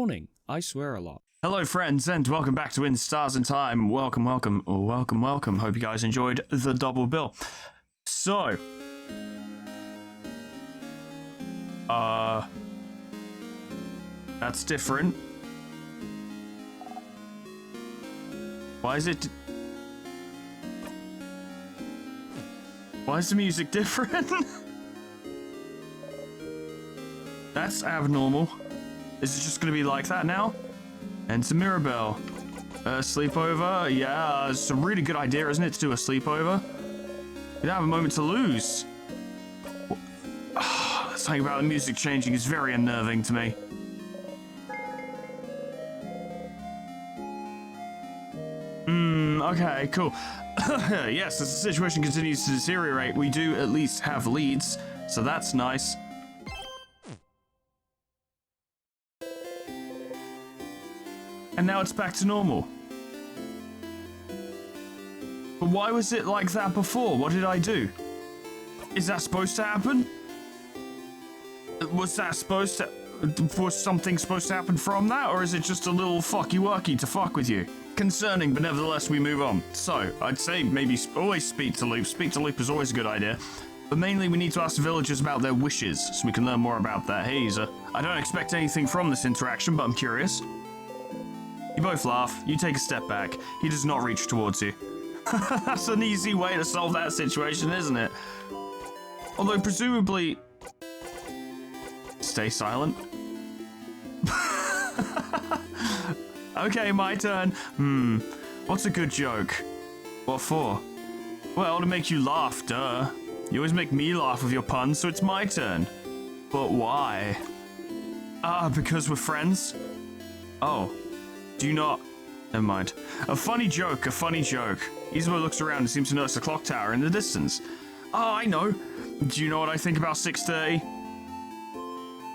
morning. I swear a lot. Hello friends, and welcome back to In Stars and Time. Welcome. Hope you guys enjoyed the double bill. So, that's different. Why is the music different? That's abnormal. Is it just gonna be like that now? Enter Mirabelle. Sleepover? Yeah, it's a really good idea, isn't it, to do a sleepover? You don't have a moment to lose. Something about the music changing is very unnerving to me. Okay, cool. Yes, as the situation continues to deteriorate, we do at least have leads, so that's nice. And now it's back to normal. But why was it like that before? What did I do? Is that supposed to happen? Was something supposed to happen from that? Or is it just a little fucky-wucky to fuck with you? Concerning, but nevertheless we move on. So, I'd say maybe always speak to Loop. Speak to Loop is always a good idea. But mainly we need to ask the villagers about their wishes, so we can learn more about that hazer. I don't expect anything from this interaction, but I'm curious. You both laugh. You take a step back. He does not reach towards you. That's an easy way to solve that situation, isn't it? Although, presumably... Stay silent. Okay, my turn. What's a good joke? What for? Well, to make you laugh, duh. You always make me laugh with your puns, so it's my turn. But why? Because we're friends? Oh. Do you not? Never mind. A funny joke. Isabeau looks around and seems to notice a clock tower in the distance. Oh, I know. Do you know what I think about 6:30?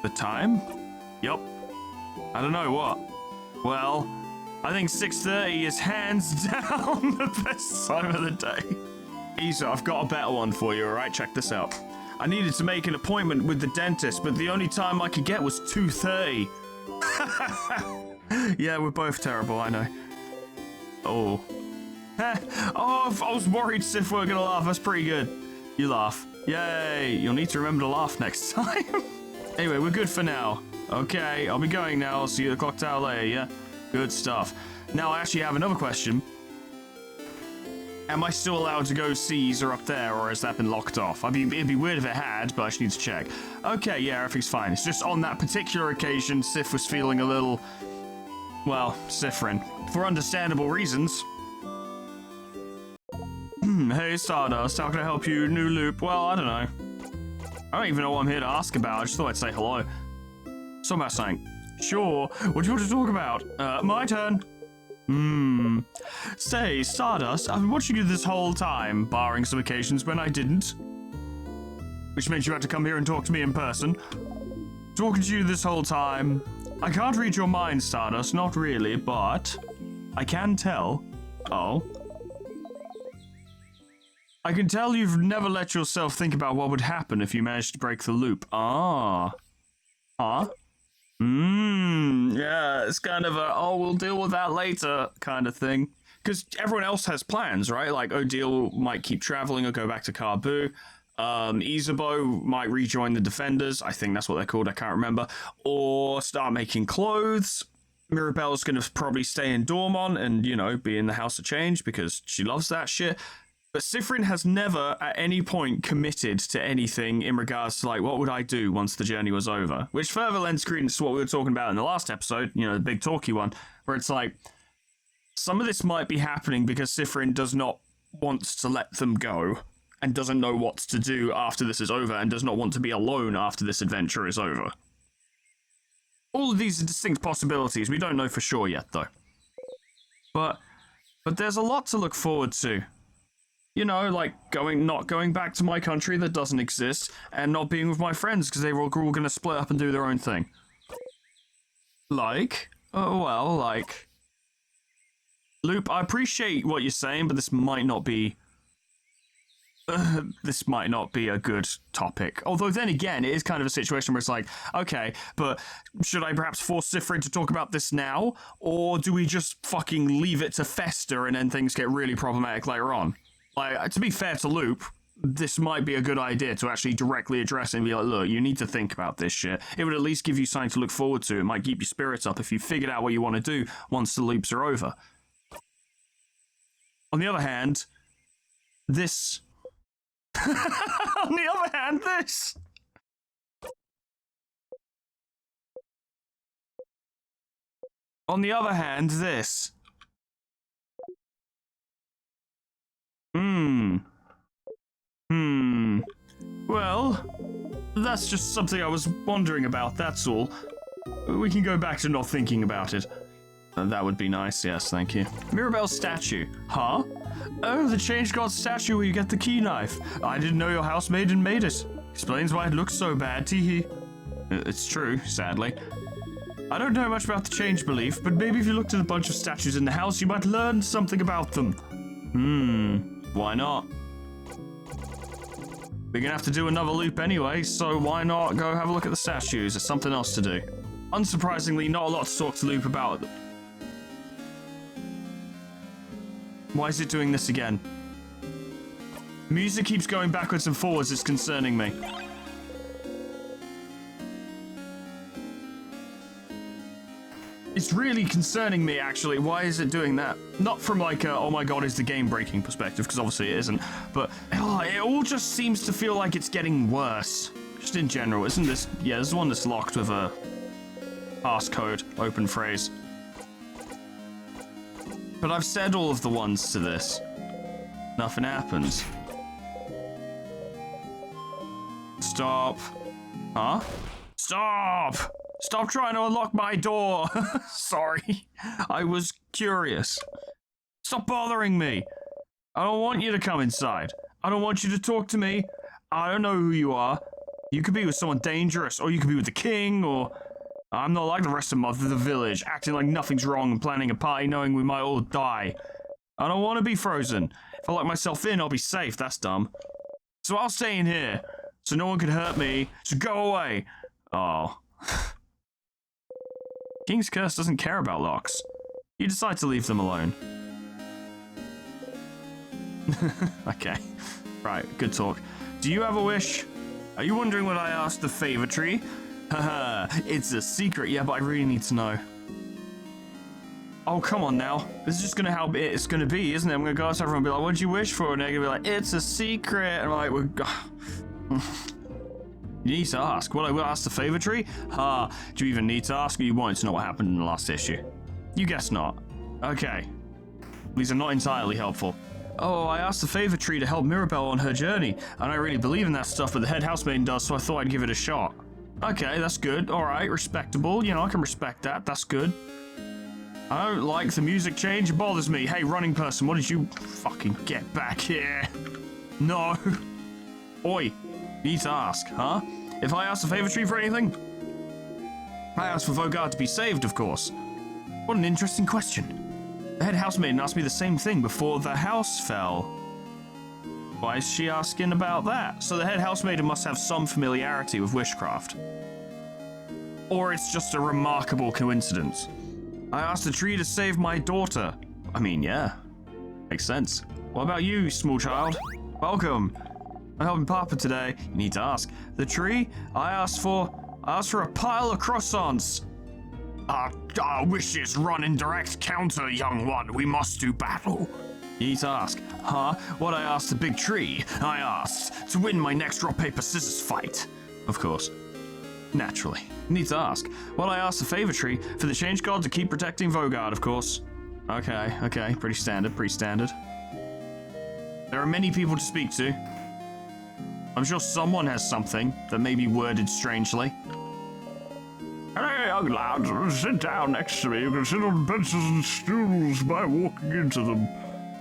The time? Yup. I don't know what. Well, I think 6:30 is hands down the best time of the day. Isa, I've got a better one for you, alright? Check this out. I needed to make an appointment with the dentist, but the only time I could get was 2:30. Yeah, we're both terrible, I know. Oh. Oh, I was worried Sif weren't gonna laugh. That's pretty good. You laugh. Yay. You'll need to remember to laugh next time. Anyway, we're good for now. Okay, I'll be going now. I'll see you at the clock tower later, yeah? Good stuff. Now, I actually have another question. Am I still allowed to go see Isa up there, or has that been locked off? It'd be weird if it had, but I just need to check. Okay, yeah, everything's fine. It's just on that particular occasion, Sif was feeling a little... well, Sifrin. For understandable reasons. Hey, Stardust, how can I help you? New loop? Well, I don't know. I don't even know what I'm here to ask about. I just thought I'd say hello. So about something. Sure. What do you want to talk about? My turn. Say, Stardust, I've been watching you this whole time, barring some occasions when I didn't. Which meant you had to come here and talk to me in person. Talking to you this whole time. I can't read your mind, Stardust, not really, but I can tell. Oh. I can tell you've never let yourself think about what would happen if you managed to break the loop. Ah. Huh? Yeah, it's kind of a, oh, we'll deal with that later kind of thing. Because everyone else has plans, right? Like, Odile might keep traveling or go back to Carbu. Isabeau might rejoin the Defenders. I think that's what they're called. I can't remember. Or start making clothes. Mirabelle's going to probably stay in Dormont and, you know, be in the House of Change because she loves that shit. But Sifrin has never at any point committed to anything in regards to, like, what would I do once the journey was over? Which further lends credence to what we were talking about in the last episode, you know, the big talky one, where it's like, some of this might be happening because Sifrin does not want to let them go and doesn't know what to do after this is over and does not want to be alone after this adventure is over. All of these are distinct possibilities. We don't know for sure yet, though. But there's a lot to look forward to. You know, like not going back to my country that doesn't exist and not being with my friends because they were all going to split up and do their own thing. Like? Oh, well, like... Loop, I appreciate what you're saying, but this might not be this might not be a good topic. Although then again, it is kind of a situation where it's like, okay, but should I perhaps force Sifrin to talk about this now? Or do we just fucking leave it to fester and then things get really problematic later on? Like, to be fair to Loop, this might be a good idea to actually directly address it and be like, look, you need to think about this shit. It would at least give you something to look forward to. It might keep your spirits up if you figured out what you want to do once the loops are over. On the other hand, this... On the other hand, this... On the other hand, this... Well, that's just something I was wondering about, that's all. We can go back to not thinking about it. That would be nice, yes, thank you. Mirabelle's statue. Huh? Oh, the Change God statue where you get the key knife. I didn't know your housemaiden made it. Explains why it looks so bad, teehee. It's true, sadly. I don't know much about the change belief, but maybe if you looked at a bunch of statues in the house, you might learn something about them. Why not? We're gonna have to do another loop anyway, so why not go have a look at the statues? There's something else to do. Unsurprisingly, not a lot to talk to Loop about. Why is it doing this again? Music keeps going backwards and forwards, it's concerning me. It's really concerning me, actually. Why is it doing that? Not from like a, oh my god, is the game breaking perspective, because obviously it isn't, but it all just seems to feel like it's getting worse. Just in general, isn't this? Yeah, there's one that's locked with a passcode, open phrase. But I've said all of the ones to this. Nothing happens. Stop. Huh? Stop! Stop trying to unlock my door! Sorry. I was curious. Stop bothering me! I don't want you to come inside. I don't want you to talk to me. I don't know who you are. You could be with someone dangerous, or you could be with the king, or... I'm not like the rest of the village, acting like nothing's wrong and planning a party knowing we might all die. I don't want to be frozen. If I lock myself in, I'll be safe. That's dumb. So I'll stay in here, so no one can hurt me. So go away. Oh. King's Curse doesn't care about locks. You decide to leave them alone. Okay. Right, good talk. Do you have a wish? Are you wondering what I asked the favor tree? Haha, it's a secret. Yeah, but I really need to know. Oh, come on now. This is just gonna how it's gonna be, isn't it? I'm gonna go up to everyone and be like, what'd you wish for? And they're gonna be like, it's a secret. And I'm like, you need to ask. What, I will ask the favor tree? Do you even need to ask, or you wanted to know what happened in the last issue? You guess not. Okay. These are not entirely helpful. Oh, I asked the favor tree to help Mirabelle on her journey. I don't really believe in that stuff, but the head housemaiden does, so I thought I'd give it a shot. Okay, that's good. Alright, respectable. You know, I can respect that. That's good. I don't like the music change. It bothers me. Hey, running person, what did you... Fucking get back here. No. Oi. You need to ask, huh? If I ask the favor tree for anything? I asked for Vogard to be saved, of course. What an interesting question. The head housemaiden asked me the same thing before the house fell. Why is she asking about that? So the head housemaiden must have some familiarity with witchcraft. Or it's just a remarkable coincidence. I asked the tree to save my daughter. I mean, yeah. Makes sense. What about you, small child? Welcome. I'm helping Papa today. You need to ask. The tree? I asked for a pile of croissants. Our wishes run in direct counter, young one. We must do battle. You need to ask. Huh? What I asked the big tree? I asked to win my next rock, paper, scissors fight. Of course. Naturally. You need to ask. What I asked the favor tree? For the change god to keep protecting Vogard, of course. Okay. Pretty standard. There are many people to speak to. I'm sure someone has something that may be worded strangely. Hey, young lad, sit down next to me. You can sit on benches and stools by walking into them.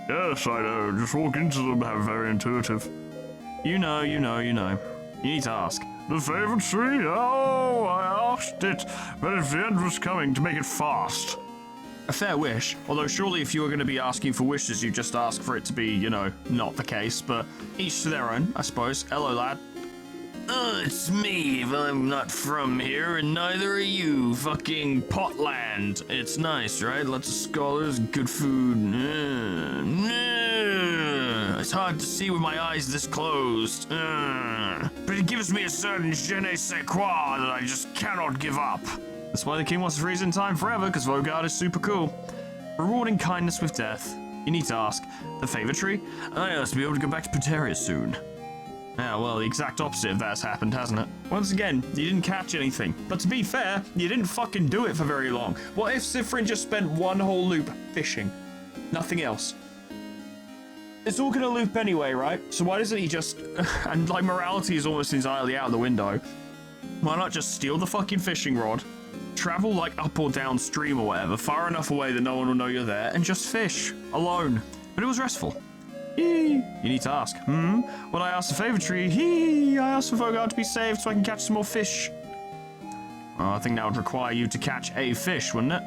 Yes, I know. Just walk into them, have very intuitive. You know. You need to ask. The favorite tree? Oh, I asked it, but if the end was coming, to make it fast. A fair wish. Although surely if you were going to be asking for wishes, you just ask for it to be, you know, not the case. But each to their own, I suppose. Hello, lad. Oh, it's me. Well, I'm not from here, and neither are you. Fucking Potland. It's nice, right? Lots of scholars, good food. It's hard to see with my eyes this closed. But it gives me a certain je ne sais quoi that I just cannot give up. That's why the king wants to freeze in time forever, because Vogard is super cool. Rewarding kindness with death. You need to ask. The favor tree? I must be able to go back to Puteria soon. Yeah, well, the exact opposite of that's happened, hasn't it? Once again, you didn't catch anything. But to be fair, you didn't fucking do it for very long. What if Cytherin just spent one whole loop fishing? Nothing else. It's all gonna loop anyway, right? So why doesn't he just... and, like, morality is almost entirely out the window. Why not just steal the fucking fishing rod, travel, like, up or downstream or whatever, far enough away that no one will know you're there, and just fish. Alone. But it was restful. You need to ask. Well, I asked the favor tree. I asked for Vogard to be saved so I can catch some more fish. Oh, I think that would require you to catch a fish, wouldn't it?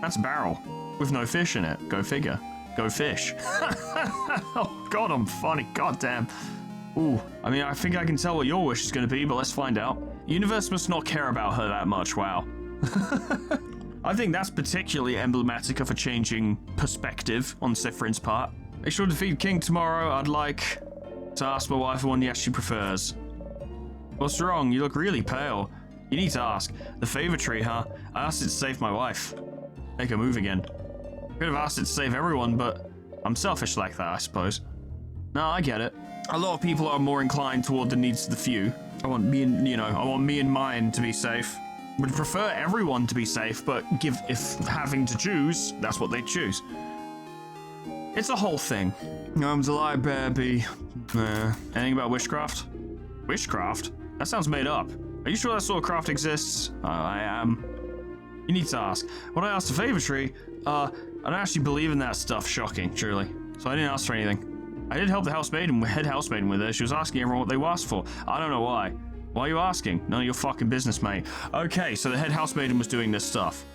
That's a barrel with no fish in it. Go figure. Go fish. Oh, God, I'm funny. Goddamn. Ooh, I mean, I think I can tell what your wish is going to be, but let's find out. Universe must not care about her that much. Wow. I think that's particularly emblematic of a changing perspective on Cytherin's part. Make sure to defeat King tomorrow. I'd like to ask my wife one yes she prefers. What's wrong? You look really pale. You need to ask. The favor tree, huh? I asked it to save my wife. Make her move again. Could have asked it to save everyone, but I'm selfish like that, I suppose. No, I get it. A lot of people are more inclined toward the needs of the few. I want me and mine to be safe. Would prefer everyone to be safe, but if having to choose, that's what they choose. It's a whole thing. I'm the library. Anything about witchcraft? Witchcraft? That sounds made up. Are you sure that sort of craft exists? I am. You need to ask. When I asked the favor tree, I don't actually believe in that stuff. Shocking, truly. So I didn't ask for anything. I did help the head housemaiden with her. She was asking everyone what they asked for. I don't know why. Why are you asking? None of your fucking business, mate. Okay, so the head housemaiden was doing this stuff.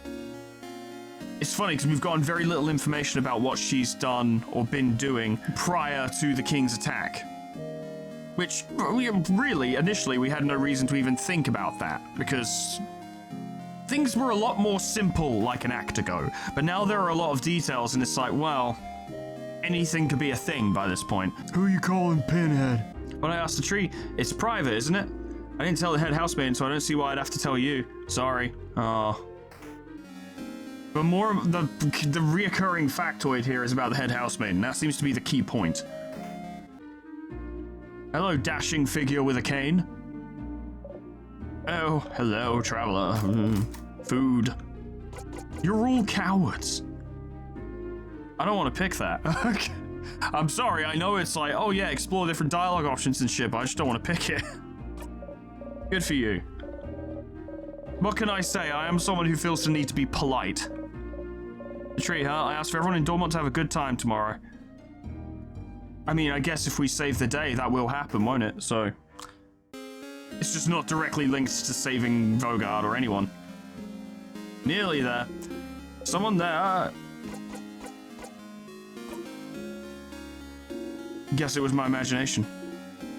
It's funny because we've gotten very little information about what she's done or been doing prior to the king's attack. Which, really, initially, we had no reason to even think about that, because things were a lot more simple like an act ago. But now there are a lot of details, and it's like, well, anything could be a thing by this point. Who are you calling Pinhead? When I asked the tree, it's private, isn't it? I didn't tell the head housemaiden, so I don't see why I'd have to tell you. Sorry. Oh. But more of the reoccurring factoid here is about the head housemaiden. That seems to be the key point. Hello, dashing figure with a cane. Oh, hello, traveler. Food. You're all cowards. I don't want to pick that. I'm sorry, I know it's like, oh yeah, explore different dialogue options and shit, but I just don't want to pick it. Good for you. What can I say? I am someone who feels the need to be polite. The tree, huh? I asked for everyone in Dormont to have a good time tomorrow. I mean, I guess if we save the day, that will happen, won't it? So, it's just not directly linked to saving Vogard or anyone. Nearly there. Someone there. Guess it was my imagination.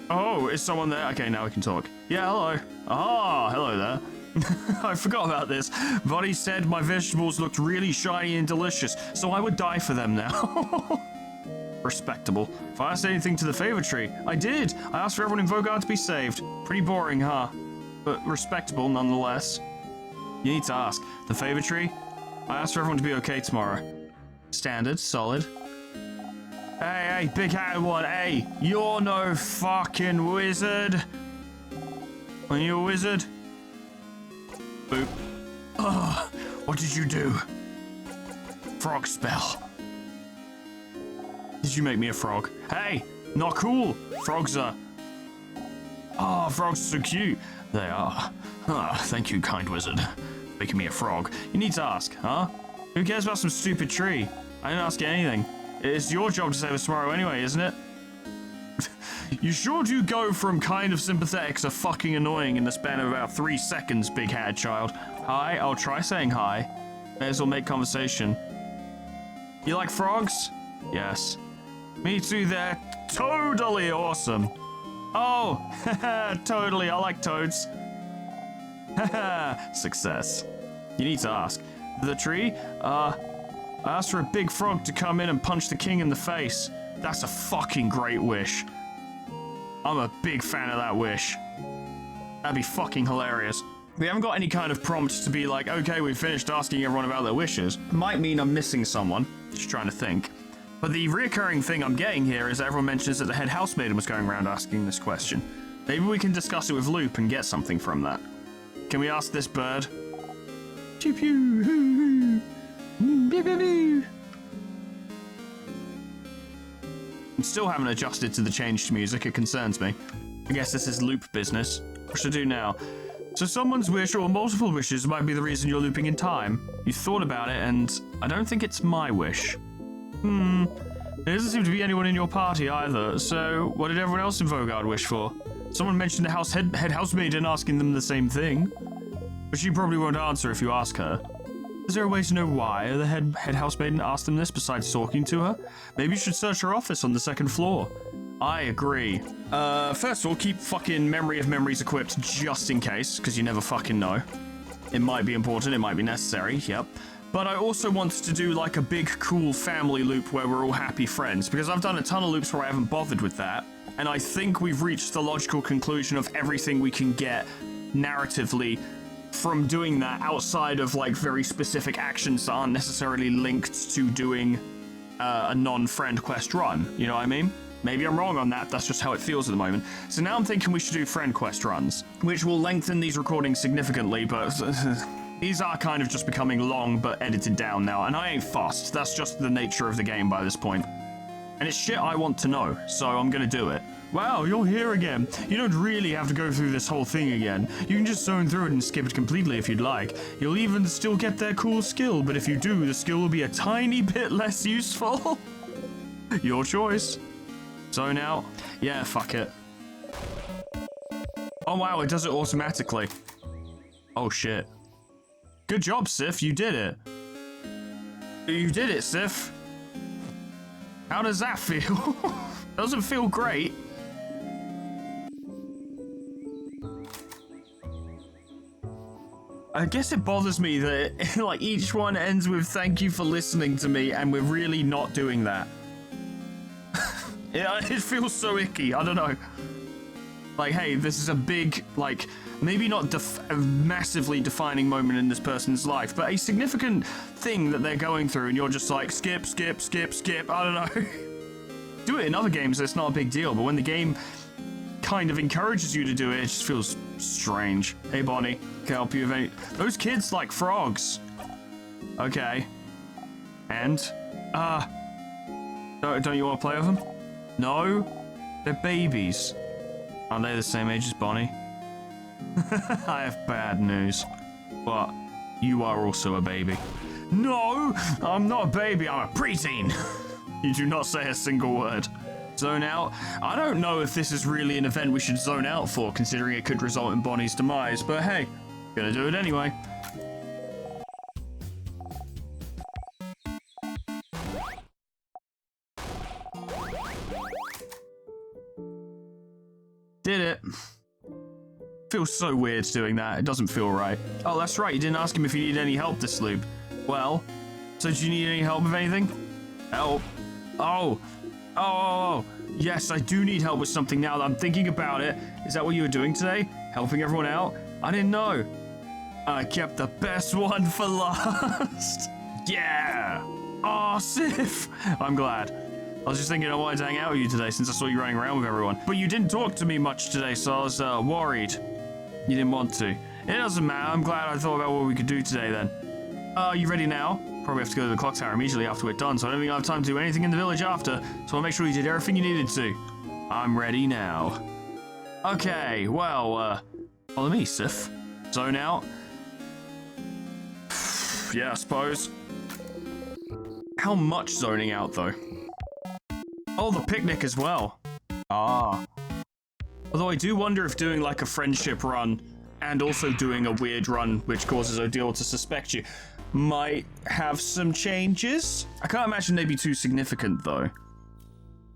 Oh, is someone there? Okay, now we can talk. Yeah, hello. Ah, hello there. I forgot about this. Buddy said my vegetables looked really shiny and delicious, so I would die for them now. Respectable. If I asked anything to the favor tree, I did. I asked for everyone in Vogard to be saved. Pretty boring, huh? But respectable nonetheless. You need to ask. The favor tree? I asked for everyone to be okay tomorrow. Standard, solid. Hey, big-headed one, hey, you're no fucking wizard. Are you a wizard? Boop. Oh, what did you do? Frog spell. Did you make me a frog? Hey, not cool. Frogs are... Oh, frogs are so cute. They are. Thank you, kind wizard. Making me a frog. You need to ask, huh? Who cares about some stupid tree? I didn't ask you anything. It's your job to save us tomorrow anyway, isn't it? You sure do go from kind of sympathetic to fucking annoying in the span of about 3 seconds, big-headed child. Hi, I'll try saying hi. May as well make conversation. You like frogs? Yes. Me too, they're totally awesome. Oh, totally, I like toads. Success. You need to ask. The tree? I asked for a big frog to come in and punch the king in the face. That's a fucking great wish. I'm a big fan of that wish. That'd be fucking hilarious. We haven't got any kind of prompt to be like, okay, we've finished asking everyone about their wishes. Might mean I'm missing someone. Just trying to think. But the reoccurring thing I'm getting here is that everyone mentions that the head housemaiden was going around asking this question. Maybe we can discuss it with Loop and get something from that. Can we ask this bird? Pew pew. I still haven't adjusted to the changed music, it concerns me. I guess this is loop business. What should I do now? So someone's wish or multiple wishes might be the reason you're looping in time. You thought about it and I don't think it's my wish. There doesn't seem to be anyone in your party either, so what did everyone else in Vogard wish for? Someone mentioned the head housemaiden asking them the same thing. But she probably won't answer if you ask her. Is there a way to know why the head housemaiden asked them this besides talking to her? Maybe you should search her office on the second floor. I agree. First of all, keep fucking memory of memories equipped just in case, because you never fucking know. It might be important, it might be necessary, yep. But I also want to do like a big cool family loop where we're all happy friends, because I've done a ton of loops where I haven't bothered with that, and I think we've reached the logical conclusion of everything we can get narratively from doing that outside of like very specific actions that aren't necessarily linked to doing a non-friend quest run, you know what I mean? Maybe I'm wrong on that, that's just how it feels at the moment. So now I'm thinking we should do friend quest runs, which will lengthen these recordings significantly, but these are kind of just becoming long but edited down now, and I ain't fussed. That's just the nature of the game by this point. And it's shit I want to know, so I'm gonna do it. Wow, you're here again. You don't really have to go through this whole thing again. You can just zone through it and skip it completely if you'd like. You'll even still get their cool skill, but if you do, the skill will be a tiny bit less useful. Your choice. Zone out. Yeah, fuck it. Oh wow, it does it automatically. Oh shit. Good job, Sif, you did it. You did it, Sif. How does that feel? Doesn't feel great. I guess it bothers me that like each one ends with thank you for listening to me and we're really not doing that. Yeah, it feels so icky, I don't know. Like, hey, this is a big, like, maybe not a massively defining moment in this person's life, but a significant thing that they're going through, and you're just like, skip, skip, skip, skip, I don't know. Do it in other games, it's not a big deal, but when the game kind of encourages you to do it, it just feels strange. Hey, Bonnie, can I help you with any... Those kids like frogs. Okay. And? Don't you want to play with them? No? They're babies. Aren't they the same age as Bonnie? I have bad news. But you are also a baby. No! I'm not a baby, I'm a preteen! You do not say a single word. Zone out? I don't know if this is really an event we should zone out for, considering it could result in Bonnie's demise, but hey, gonna do it anyway. Did it. Feels so weird doing that. It doesn't feel right. Oh, that's right. You didn't ask him if he needed any help this loop. Well, so do you need any help with anything? Help? Oh, yes, I do need help with something now that I'm thinking about it. Is that what you were doing today? Helping everyone out? I didn't know. I kept the best one for last. Yeah. Oh, Sif. I'm glad. I was just thinking I wanted to hang out with you today since I saw you running around with everyone. But you didn't talk to me much today, so I was worried. You didn't want to. It doesn't matter. I'm glad I thought about what we could do today then. Are you ready now? Probably have to go to the clock tower immediately after we're done, so I don't think I have time to do anything in the village after. So I'll make sure you did everything you needed to. I'm ready now. Okay, well, follow me, Sif. Zone out. Yeah, I suppose. How much zoning out, though? Oh, the picnic as well. Ah. Although I do wonder if doing like a friendship run and also doing a weird run which causes Odile to suspect you. might have some changes. I can't imagine they'd be too significant, though.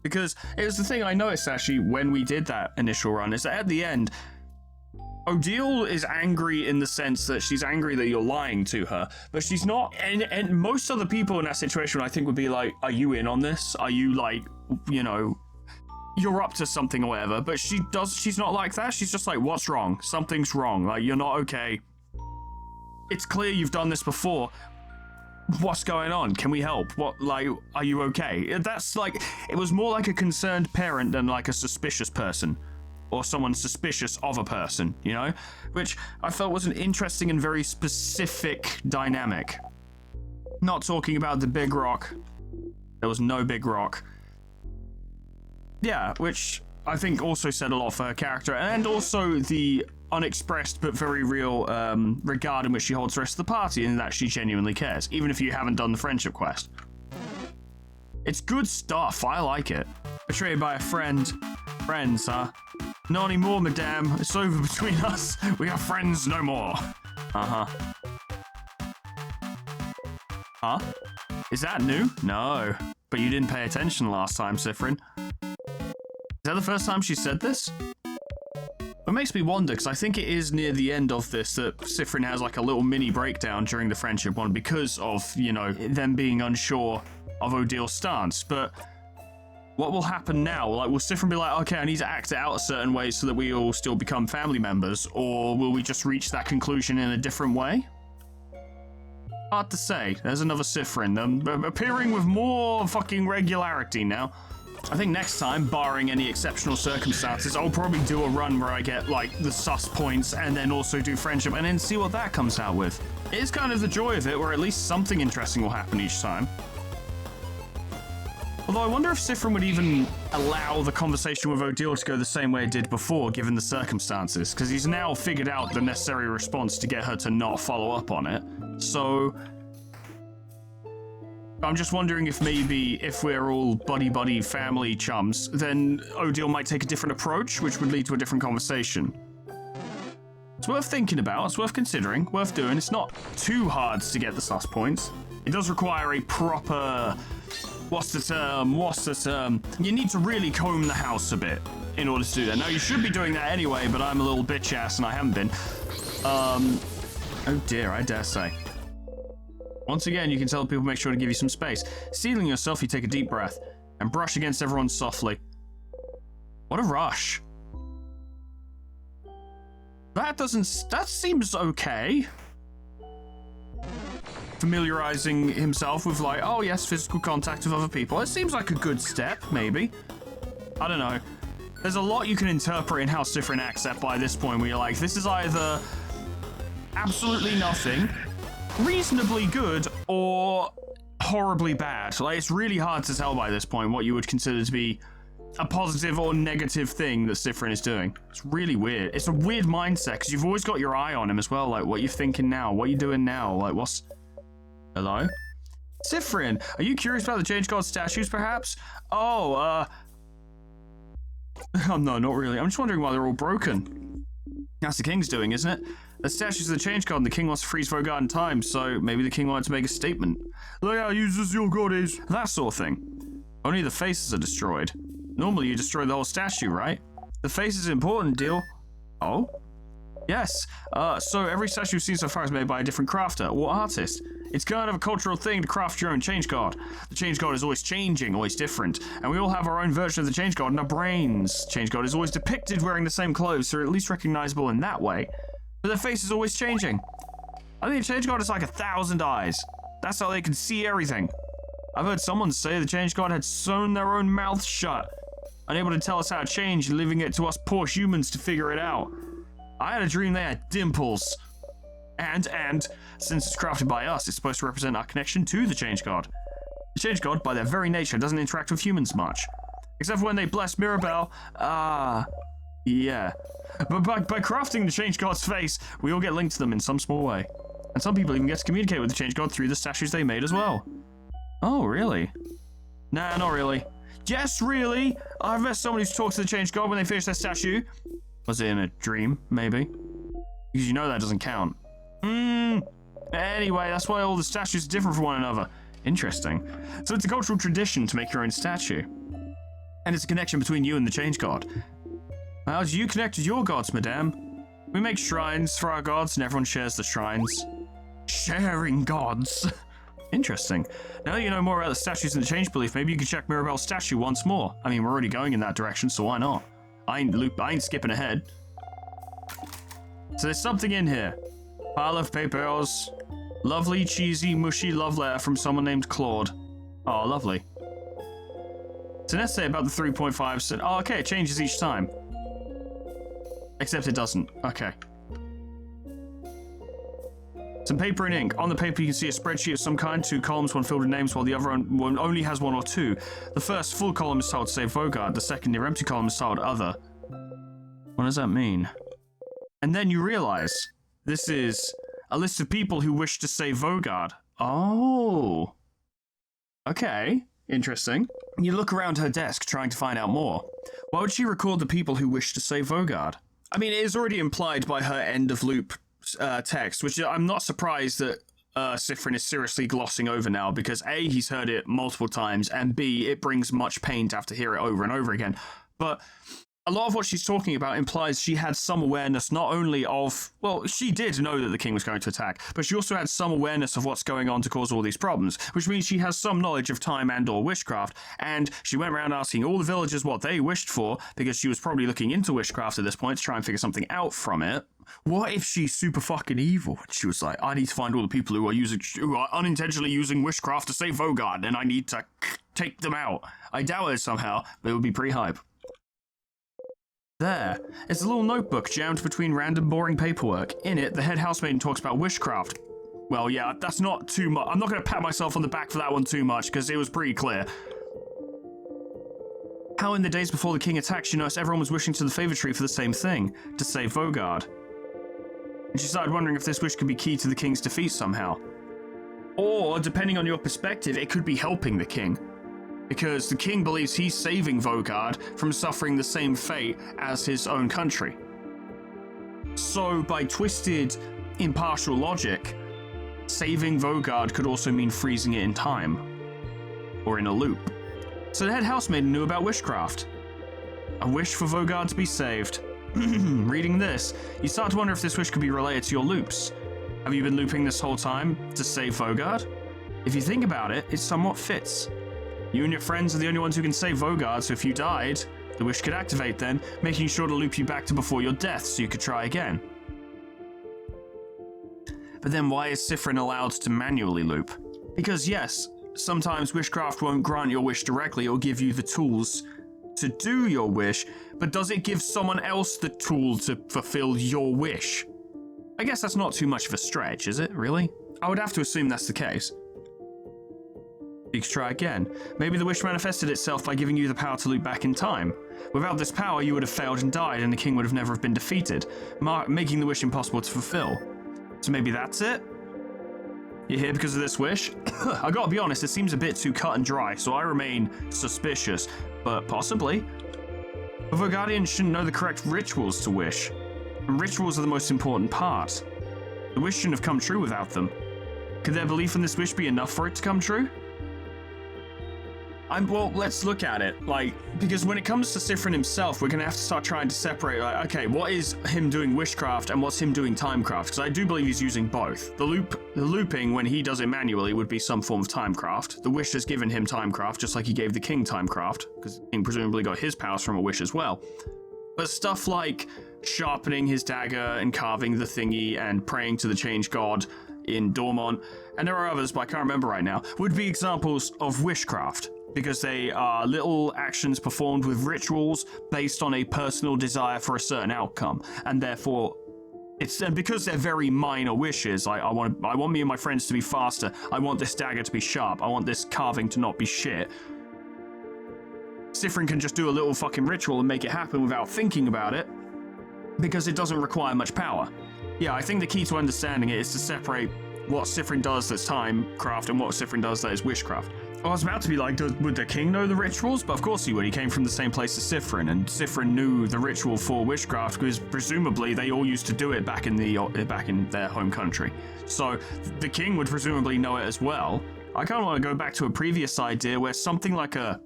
Because it was the thing I noticed, actually, when we did that initial run, is that at the end, Odile is angry in the sense that she's angry that you're lying to her, but she's not, and most other people in that situation, I think, would be like, are you in on this? Are you, like, you know, you're up to something or whatever, but she's not like that. She's just like, what's wrong? Something's wrong. Like, you're not okay. It's clear you've done this before. What's going on? Can we help? What, like, are you okay? That's like, it was more like a concerned parent than like a suspicious person. Or someone suspicious of a person, you know? Which I felt was an interesting and very specific dynamic. Not talking about the big rock. There was no big rock. Yeah, which I think also said a lot for her character, and also the unexpressed but very real regard in which she holds the rest of the party, and that she genuinely cares, even if you haven't done the friendship quest. It's good stuff, I like it. Betrayed by a friend. Friends, huh? Not anymore, madame. It's over between us. We are friends no more. Uh-huh. Huh? Is that new? No. But you didn't pay attention last time, Sifrin. Is that the first time she said this? It makes me wonder, because I think it is near the end of this that Sifrin has like a little mini breakdown during the friendship one because of, you know, them being unsure of Odile's stance. But what will happen now? Like, will Sifrin be like, okay, I need to act it out a certain way so that we all still become family members? Or will we just reach that conclusion in a different way? Hard to say. There's another Sifrin, appearing with more fucking regularity now. I think next time, barring any exceptional circumstances, I'll probably do a run where I get, like, the sus points and then also do friendship and then see what that comes out with. It is kind of the joy of it, where at least something interesting will happen each time. Although I wonder if Sifrin would even allow the conversation with Odile to go the same way it did before, given the circumstances, because he's now figured out the necessary response to get her to not follow up on it. So I'm just wondering if maybe if we're all buddy-buddy family chums, then Odile might take a different approach, which would lead to a different conversation. It's worth thinking about, it's worth considering, worth doing. It's not too hard to get the sus points. It does require a proper... What's the term? You need to really comb the house a bit in order to do that. Now, you should be doing that anyway, but I'm a little bitch-ass and I haven't been. Oh dear, I dare say. Once again, you can tell people make sure to give you some space. Sealing yourself, you take a deep breath and brush against everyone softly. What a rush. That seems okay. Familiarizing himself with, like, oh yes, physical contact with other people. It seems like a good step, maybe. I don't know. There's a lot you can interpret in how Sifrin acts at by this point, where you're like, this is either absolutely nothing, reasonably good, or horribly bad. Like, it's really hard to tell by this point what you would consider to be a positive or negative thing that Sifrin is doing. It's really weird. It's a weird mindset, because you've always got your eye on him as well. Like, what you're thinking now, what you're doing now, like, what's... Hello? Sifrin, are you curious about the Change God statues, perhaps? Oh, oh, no, not really. I'm just wondering why they're all broken. That's the king's doing, isn't it? The statues of the Change God, and the king wants to freeze for a god in time, so maybe the king wanted to make a statement. Look how useless your god is. That sort of thing. Only the faces are destroyed. Normally you destroy the whole statue, right? The face is important, deal. Oh? Yes. So every statue you've seen so far is made by a different crafter or artist. It's kind of a cultural thing to craft your own Change God. The Change God is always changing, always different, and we all have our own version of the Change God in our brains. Change God is always depicted wearing the same clothes, so at least recognizable in that way. But their face is always changing. I think the Change God is like 1,000 eyes. That's how they can see everything. I've heard someone say the Change God had sewn their own mouths shut, unable to tell us how to change, leaving it to us poor humans to figure it out. I had a dream they had dimples. And, since it's crafted by us, it's supposed to represent our connection to the Change God. The Change God, by their very nature, doesn't interact with humans much. Except for when they bless Mirabelle. Yeah. But by crafting the Change God's face, we all get linked to them in some small way. And some people even get to communicate with the Change God through the statues they made as well. Oh, really? Nah, not really. Yes, really? I've met someone who's talked to the Change God when they finished their statue. Was it in a dream, maybe? Because you know that doesn't count. Anyway, that's why all the statues are different from one another. Interesting. So it's a cultural tradition to make your own statue. And it's a connection between you and the change god. How do you connect with your gods, madame? We make shrines for our gods and everyone shares the shrines. Sharing gods. Interesting. Now that you know more about the statues and the change belief, maybe you can check Mirabelle's statue once more. I mean, we're already going in that direction, so why not? I ain't skipping ahead. So there's something in here. Pile of papers. Lovely, cheesy, mushy love letter from someone named Claude. Oh, lovely. It's an essay about the 3.5%. Oh, okay, it changes each time. Except it doesn't. Okay. Some paper and ink. On the paper you can see a spreadsheet of some kind, 2 columns, one filled with names, while the other one only has 1 or 2. The first full column is titled Save Vogard, the second near empty column is titled Other. What does that mean? And then you realize this is a list of people who wish to save Vogard. Oh. Okay. Interesting. You look around her desk trying to find out more. Why would she record the people who wish to save Vogard? I mean, it is already implied by her end of loop text, which I'm not surprised that Sifrin is seriously glossing over now, because A, he's heard it multiple times, and B, it brings much pain to have to hear it over and over again. But a lot of what she's talking about implies she had some awareness not only of, well, she did know that the king was going to attack, but she also had some awareness of what's going on to cause all these problems, which means she has some knowledge of time and or witchcraft, and she went around asking all the villagers what they wished for, because she was probably looking into witchcraft at this point to try and figure something out from it. What if she's super fucking evil? She was like, I need to find all the people who are unintentionally using witchcraft to save Vogard, and I need to take them out. I doubt it somehow, but it would be pretty hype. There. It's a little notebook jammed between random boring paperwork. In it, the head housemaiden talks about witchcraft. Well, yeah, that's not too much. I'm not going to pat myself on the back for that one too much, because it was pretty clear. How in the days before the king attacked, she noticed everyone was wishing to the favor tree for the same thing, to save Vogard. And she started wondering if this wish could be key to the king's defeat somehow. Or, depending on your perspective, it could be helping the king. Because the king believes he's saving Vogard from suffering the same fate as his own country. So, by twisted, impartial logic, saving Vogard could also mean freezing it in time. Or in a loop. So the head housemaiden knew about witchcraft. A wish for Vogard to be saved. Reading this, you start to wonder if this wish could be related to your loops. Have you been looping this whole time to save Vogard? If you think about it, it somewhat fits. You and your friends are the only ones who can save Vogard, so if you died, the wish could activate then, making sure to loop you back to before your death so you could try again. But then why is Sifrin allowed to manually loop? Because yes, sometimes witchcraft won't grant your wish directly or give you the tools to do your wish, but does it give someone else the tool to fulfill your wish? I guess that's not too much of a stretch, is it, really? I would have to assume that's the case. You could try again. Maybe the wish manifested itself by giving you the power to loop back in time. Without this power, you would have failed and died, and the king would have never have been defeated, making the wish impossible to fulfill. So maybe that's it? You're here because of this wish? I gotta be honest, it seems a bit too cut and dry, so I remain suspicious, but possibly. But Vogardians shouldn't know the correct rituals to wish, and rituals are the most important part. The wish shouldn't have come true without them. Could their belief in this wish be enough for it to come true? Well, let's look at it, because when it comes to Sifrin himself, we're going to have to start trying to separate, okay, what is him doing witchcraft and what's him doing timecraft? Because I do believe he's using both. The looping, when he does it manually, would be some form of timecraft. The wish has given him timecraft, just like he gave the king timecraft, because the king presumably got his powers from a wish as well. But stuff like sharpening his dagger and carving the thingy and praying to the change god in Dormont, and there are others, but I can't remember right now, would be examples of witchcraft. Because they are little actions performed with rituals based on a personal desire for a certain outcome, and therefore, because they're very minor wishes. I want me and my friends to be faster. I want this dagger to be sharp. I want this carving to not be shit. Sifrin can just do a little fucking ritual and make it happen without thinking about it, because it doesn't require much power. Yeah, I think the key to understanding it is to separate what Sifrin does that's timecraft and what Sifrin does that is witchcraft. I was about to be like, would the king know the rituals? But of course he would. He came from the same place as Sifrin, and Sifrin knew the ritual for witchcraft because presumably they all used to do it back in their home country. So the king would presumably know it as well. I kind of want to go back to a previous idea where something like a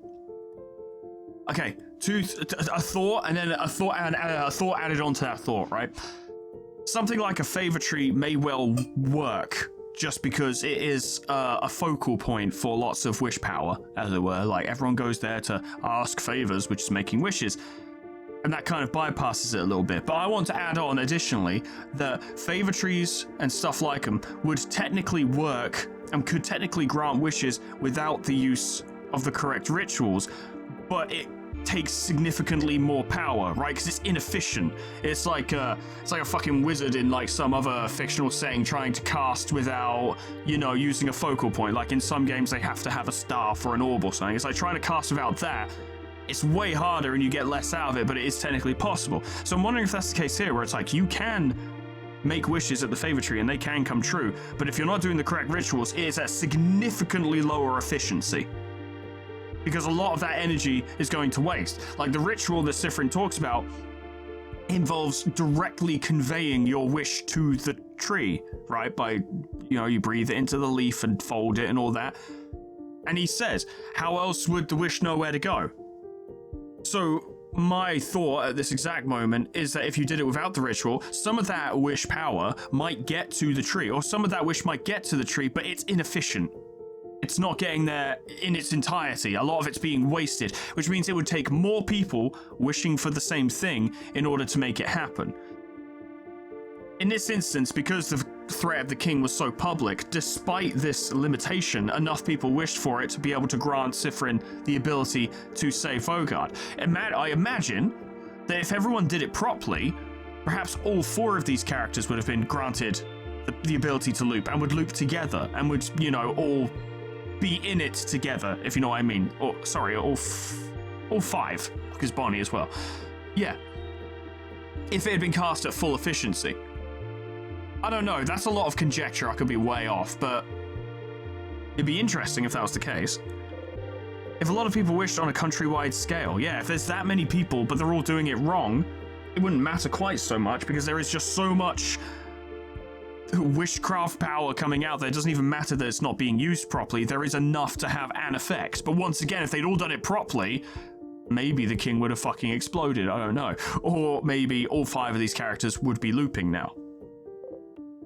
thought and then a thought added onto that thought, right? Something like a favor tree may well work, just because it is a focal point for lots of wish power, as it were. Like, everyone goes there to ask favors, which is making wishes, and that kind of bypasses it a little bit. But I want to add on, additionally, that favor trees and stuff like them would technically work and could technically grant wishes without the use of the correct rituals, but it takes significantly more power, right? Because it's inefficient. It's like a fucking wizard in like some other fictional setting trying to cast without, using a focal point. Like in some games they have to have a staff or an orb or something. It's like trying to cast without that. It's way harder and you get less out of it, but it is technically possible. So I'm wondering if that's the case here, where it's like you can make wishes at the favor tree and they can come true, but if you're not doing the correct rituals, it is at significantly lower efficiency, because a lot of that energy is going to waste. Like the ritual that Sifrin talks about involves directly conveying your wish to the tree, right? By, you breathe it into the leaf and fold it and all that. And he says, how else would the wish know where to go? So my thought at this exact moment is that if you did it without the ritual, some of that wish power might get to the tree, or some of that wish might get to the tree, but it's inefficient. It's not getting there in its entirety. A lot of it's being wasted, which means it would take more people wishing for the same thing in order to make it happen. In this instance, because the threat of the king was so public, despite this limitation, enough people wished for it to be able to grant Sifrin the ability to save Vogard. I imagine that if everyone did it properly, perhaps all 4 of these characters would have been granted the ability to loop, and would loop together, and would, all be in it together, if you know what I mean. Or, sorry, all 5, because Bonnie as well. Yeah. If it had been cast at full efficiency. I don't know, that's a lot of conjecture, I could be way off, but it'd be interesting if that was the case. If a lot of people wished on a countrywide scale, yeah, if there's that many people, but they're all doing it wrong, it wouldn't matter quite so much, because there is just so much wishcraft power coming out there. It doesn't even matter that it's not being used properly. There is enough to have an effect. But once again, if they'd all done it properly, maybe the king would have fucking exploded. I don't know. Or maybe all 5 of these characters would be looping now.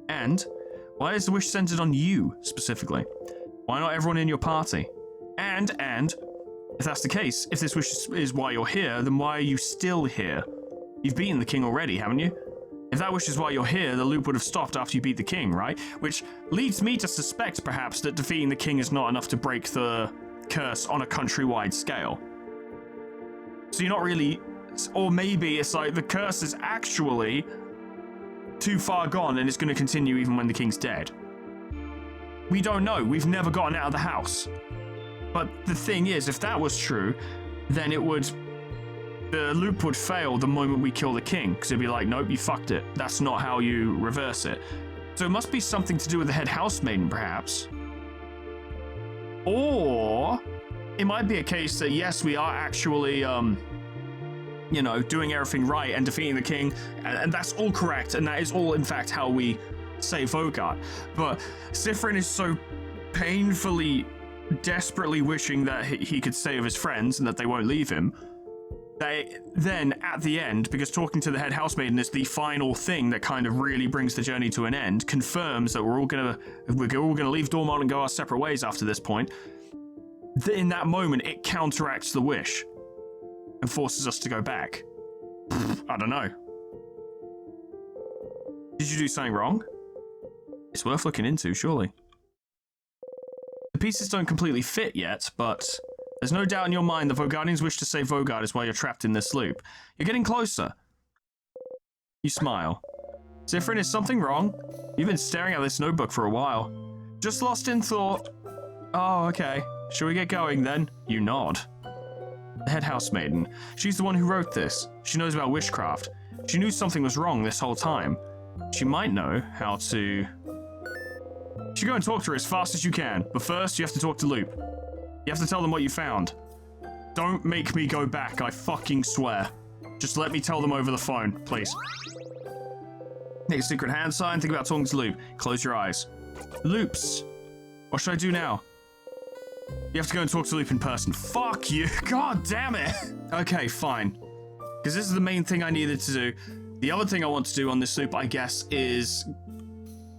And why is the wish centered on you specifically? Why not everyone in your party? And if that's the case, if this wish is why you're here, then why are you still here? You've beaten the king already, haven't you? If that wish is why you're here, the loop would have stopped after you beat the king, right? Which leads me to suspect, perhaps, that defeating the king is not enough to break the curse on a countrywide scale. So you're not really... Or maybe it's like the curse is actually too far gone and it's going to continue even when the king's dead. We don't know. We've never gotten out of the house. But the thing is, if that was true, then the loop would fail the moment we kill the king, because it'd be like, nope, you fucked it. That's not how you reverse it. So it must be something to do with the head housemaiden, perhaps. Or it might be a case that, yes, we are actually, doing everything right and defeating the king, and that's all correct, and that is all, in fact, how we save Vogard. But Sifrin is so painfully, desperately wishing that he could save his friends and that they won't leave him. Then, at the end, because talking to the head housemaiden is the final thing that kind of really brings the journey to an end, confirms that we're all gonna leave Dormont and go our separate ways after this point. In that moment, it counteracts the wish and forces us to go back. I don't know. Did you do something wrong? It's worth looking into, surely. The pieces don't completely fit yet, but there's no doubt in your mind the Vogardians wish to save Vogard is why you're trapped in this loop. You're getting closer. You smile. Sifrin, is something wrong? You've been staring at this notebook for a while. Just lost in thought. Oh, okay. Shall we get going then? You nod. The head housemaiden. She's the one who wrote this. She knows about witchcraft. She knew something was wrong this whole time. She might know how to... You should go and talk to her as fast as you can, but first you have to talk to Loop. You have to tell them what you found. Don't make me go back, I fucking swear. Just let me tell them over the phone, please. Make a secret hand sign, think about talking to Loop. Close your eyes. Loops. What should I do now? You have to go and talk to Loop in person. Fuck you. God damn it. Okay, fine. Because this is the main thing I needed to do. The other thing I want to do on this loop, I guess, is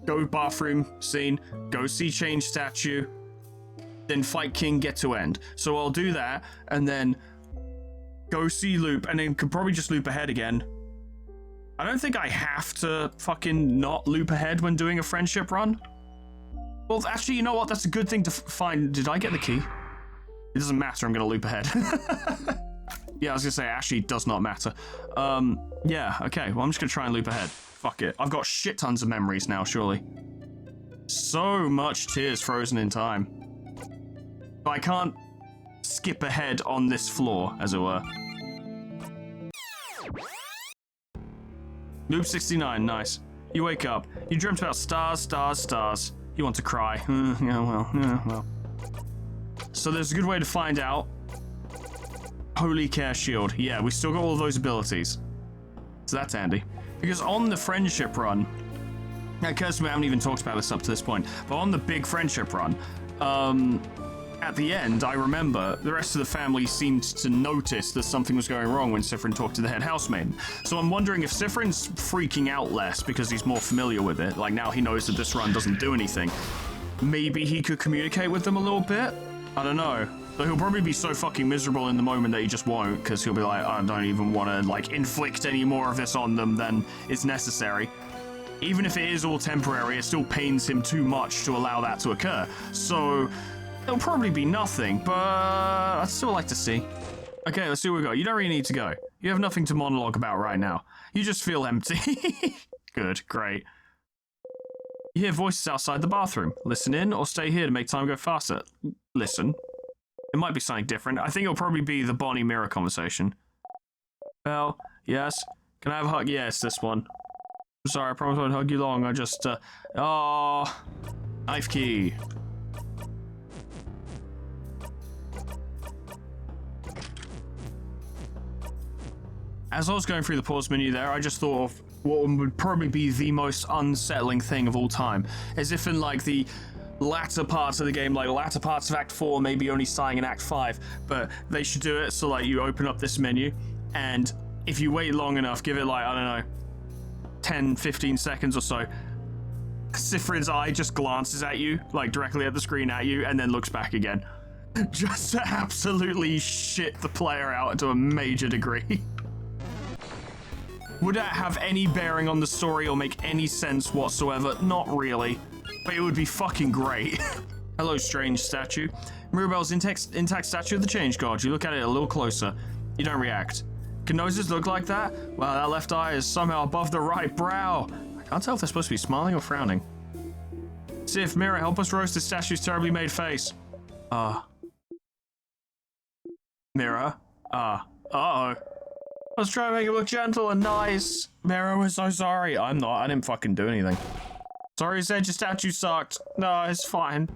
go bathroom scene, go see Change statue, then fight King, get to end. So I'll do that, and then go see Loop, and then could probably just loop ahead again. I don't think I have to fucking not loop ahead when doing a friendship run. Well, actually, you know what? That's a good thing to find. Did I get the key? It doesn't matter. I'm going to loop ahead. Yeah, I was going to say, actually, it does not matter. Yeah, okay. Well, I'm just going to try and loop ahead. Fuck it. I've got shit tons of memories now, surely. So much tears frozen in time. But I can't skip ahead on this floor, as it were. Loop 69, nice. You wake up. You dreamt about stars, stars, stars. You want to cry. Yeah, well. So there's a good way to find out. Holy Care Shield. Yeah, we still got all those abilities. So that's handy. Because on the friendship run, now it occurs to me I haven't even talked about this up to this point, but on the big friendship run, at the end, I remember the rest of the family seemed to notice that something was going wrong when Sifrin talked to the head housemaid. So I'm wondering if Sifrin's freaking out less because he's more familiar with it, like now he knows that this run doesn't do anything. Maybe he could communicate with them a little bit? I don't know. But he'll probably be so fucking miserable in the moment that he just won't, because he'll be like, I don't even want to, like, inflict any more of this on them than is necessary. Even if it is all temporary, it still pains him too much to allow that to occur. So it'll probably be nothing, but I'd still like to see. Okay, let's see what we got. You don't really need to go. You have nothing to monologue about right now. You just feel empty. Good, great. You hear voices outside the bathroom. Listen in or stay here to make time go faster. Listen. It might be something different. I think it'll probably be the Bonnie Mirror conversation. Well, yes. Can I have a hug? Yes, this one. I'm sorry, I promise I won't hug you long. I just, oh, knife key. As I was going through the pause menu there, I just thought of what would probably be the most unsettling thing of all time. As if in, like, the latter parts of the game, like latter parts of Act 4, maybe only starting in Act 5, but they should do it so, like, you open up this menu, and if you wait long enough, give it, like, I don't know, 10, 15 seconds or so, Sifrin's eye just glances at you, like, directly at the screen at you, and then looks back again. Just to absolutely shit the player out to a major degree. Would that have any bearing on the story or make any sense whatsoever? Not really. But it would be fucking great. Hello, strange statue. Mirabelle's intact statue of the Change God. You look at it a little closer. You don't react. Can noses look like that? Well, that left eye is somehow above the right brow. I can't tell if they're supposed to be smiling or frowning. Sif, Mirror, help us roast this statue's terribly made face. Mirror? Uh-oh. I was trying to make it look gentle and nice. Mirror, we're so sorry. I'm not. I didn't fucking do anything. Sorry, said your statue sucked. No, it's fine.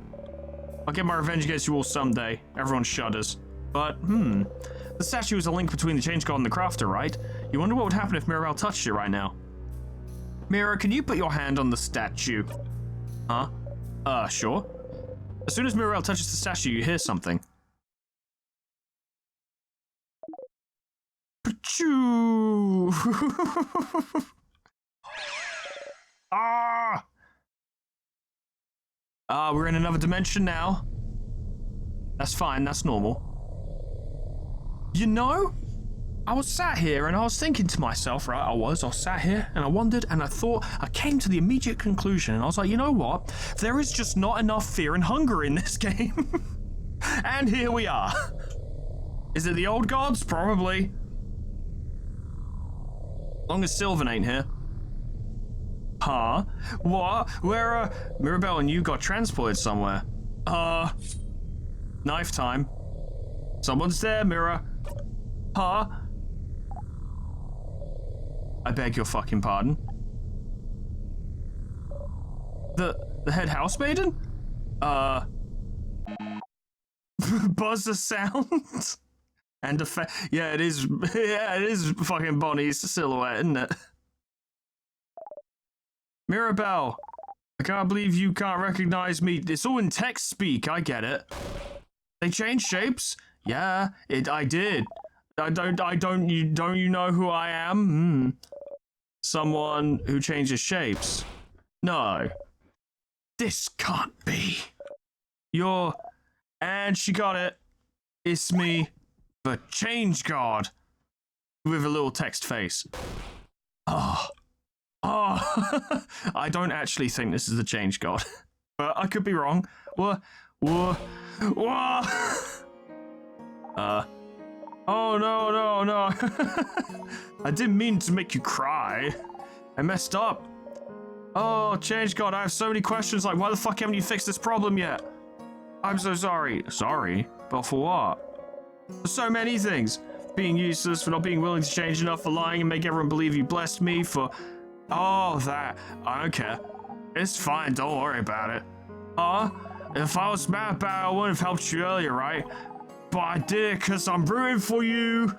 I'll get my revenge against you all someday. Everyone shudders. But, the statue is a link between the Change God and the Crafter, right? You wonder what would happen if Mirabelle touched it right now. Mirror, can you put your hand on the statue? Huh? Sure. As soon as Mirabelle touches the statue, you hear something. Pachoo! We're in another dimension now. That's fine, that's normal. You know, I was sat here and I was thinking to myself, right, I was sat here and I wondered and I thought, I came to the immediate conclusion and I was like, you know what? There is just not enough fear and hunger in this game. And here we are. Is it the old gods? Probably. As long as Sylvan ain't here. Huh? What? Where, Mirabelle and you got transported somewhere. Knife time. Someone's there, Mirror. Huh? I beg your fucking pardon. The head housemaiden? buzzer sound. And yeah, it is. Yeah, it is fucking Bonnie's silhouette, isn't it? Mirabelle, I can't believe you can't recognize me. It's all in text speak. I get it. They changed shapes. Yeah, I did. Don't you know who I am? Someone who changes shapes. No. This can't be. And she got it. It's me, the Change God, with a little text face. Oh, I don't actually think this is the Change God, but I could be wrong. What? Oh, no. I didn't mean to make you cry. I messed up. Oh, Change God, I have so many questions, like, why the fuck haven't you fixed this problem yet? I'm so sorry. Sorry? But for what? For so many things. Being useless, for not being willing to change enough, for lying and make everyone believe you blessed me, for... Oh, that. I don't care. It's fine, don't worry about it. If I was mad about it, I wouldn't have helped you earlier, right? But I did it because I'm rooting for you.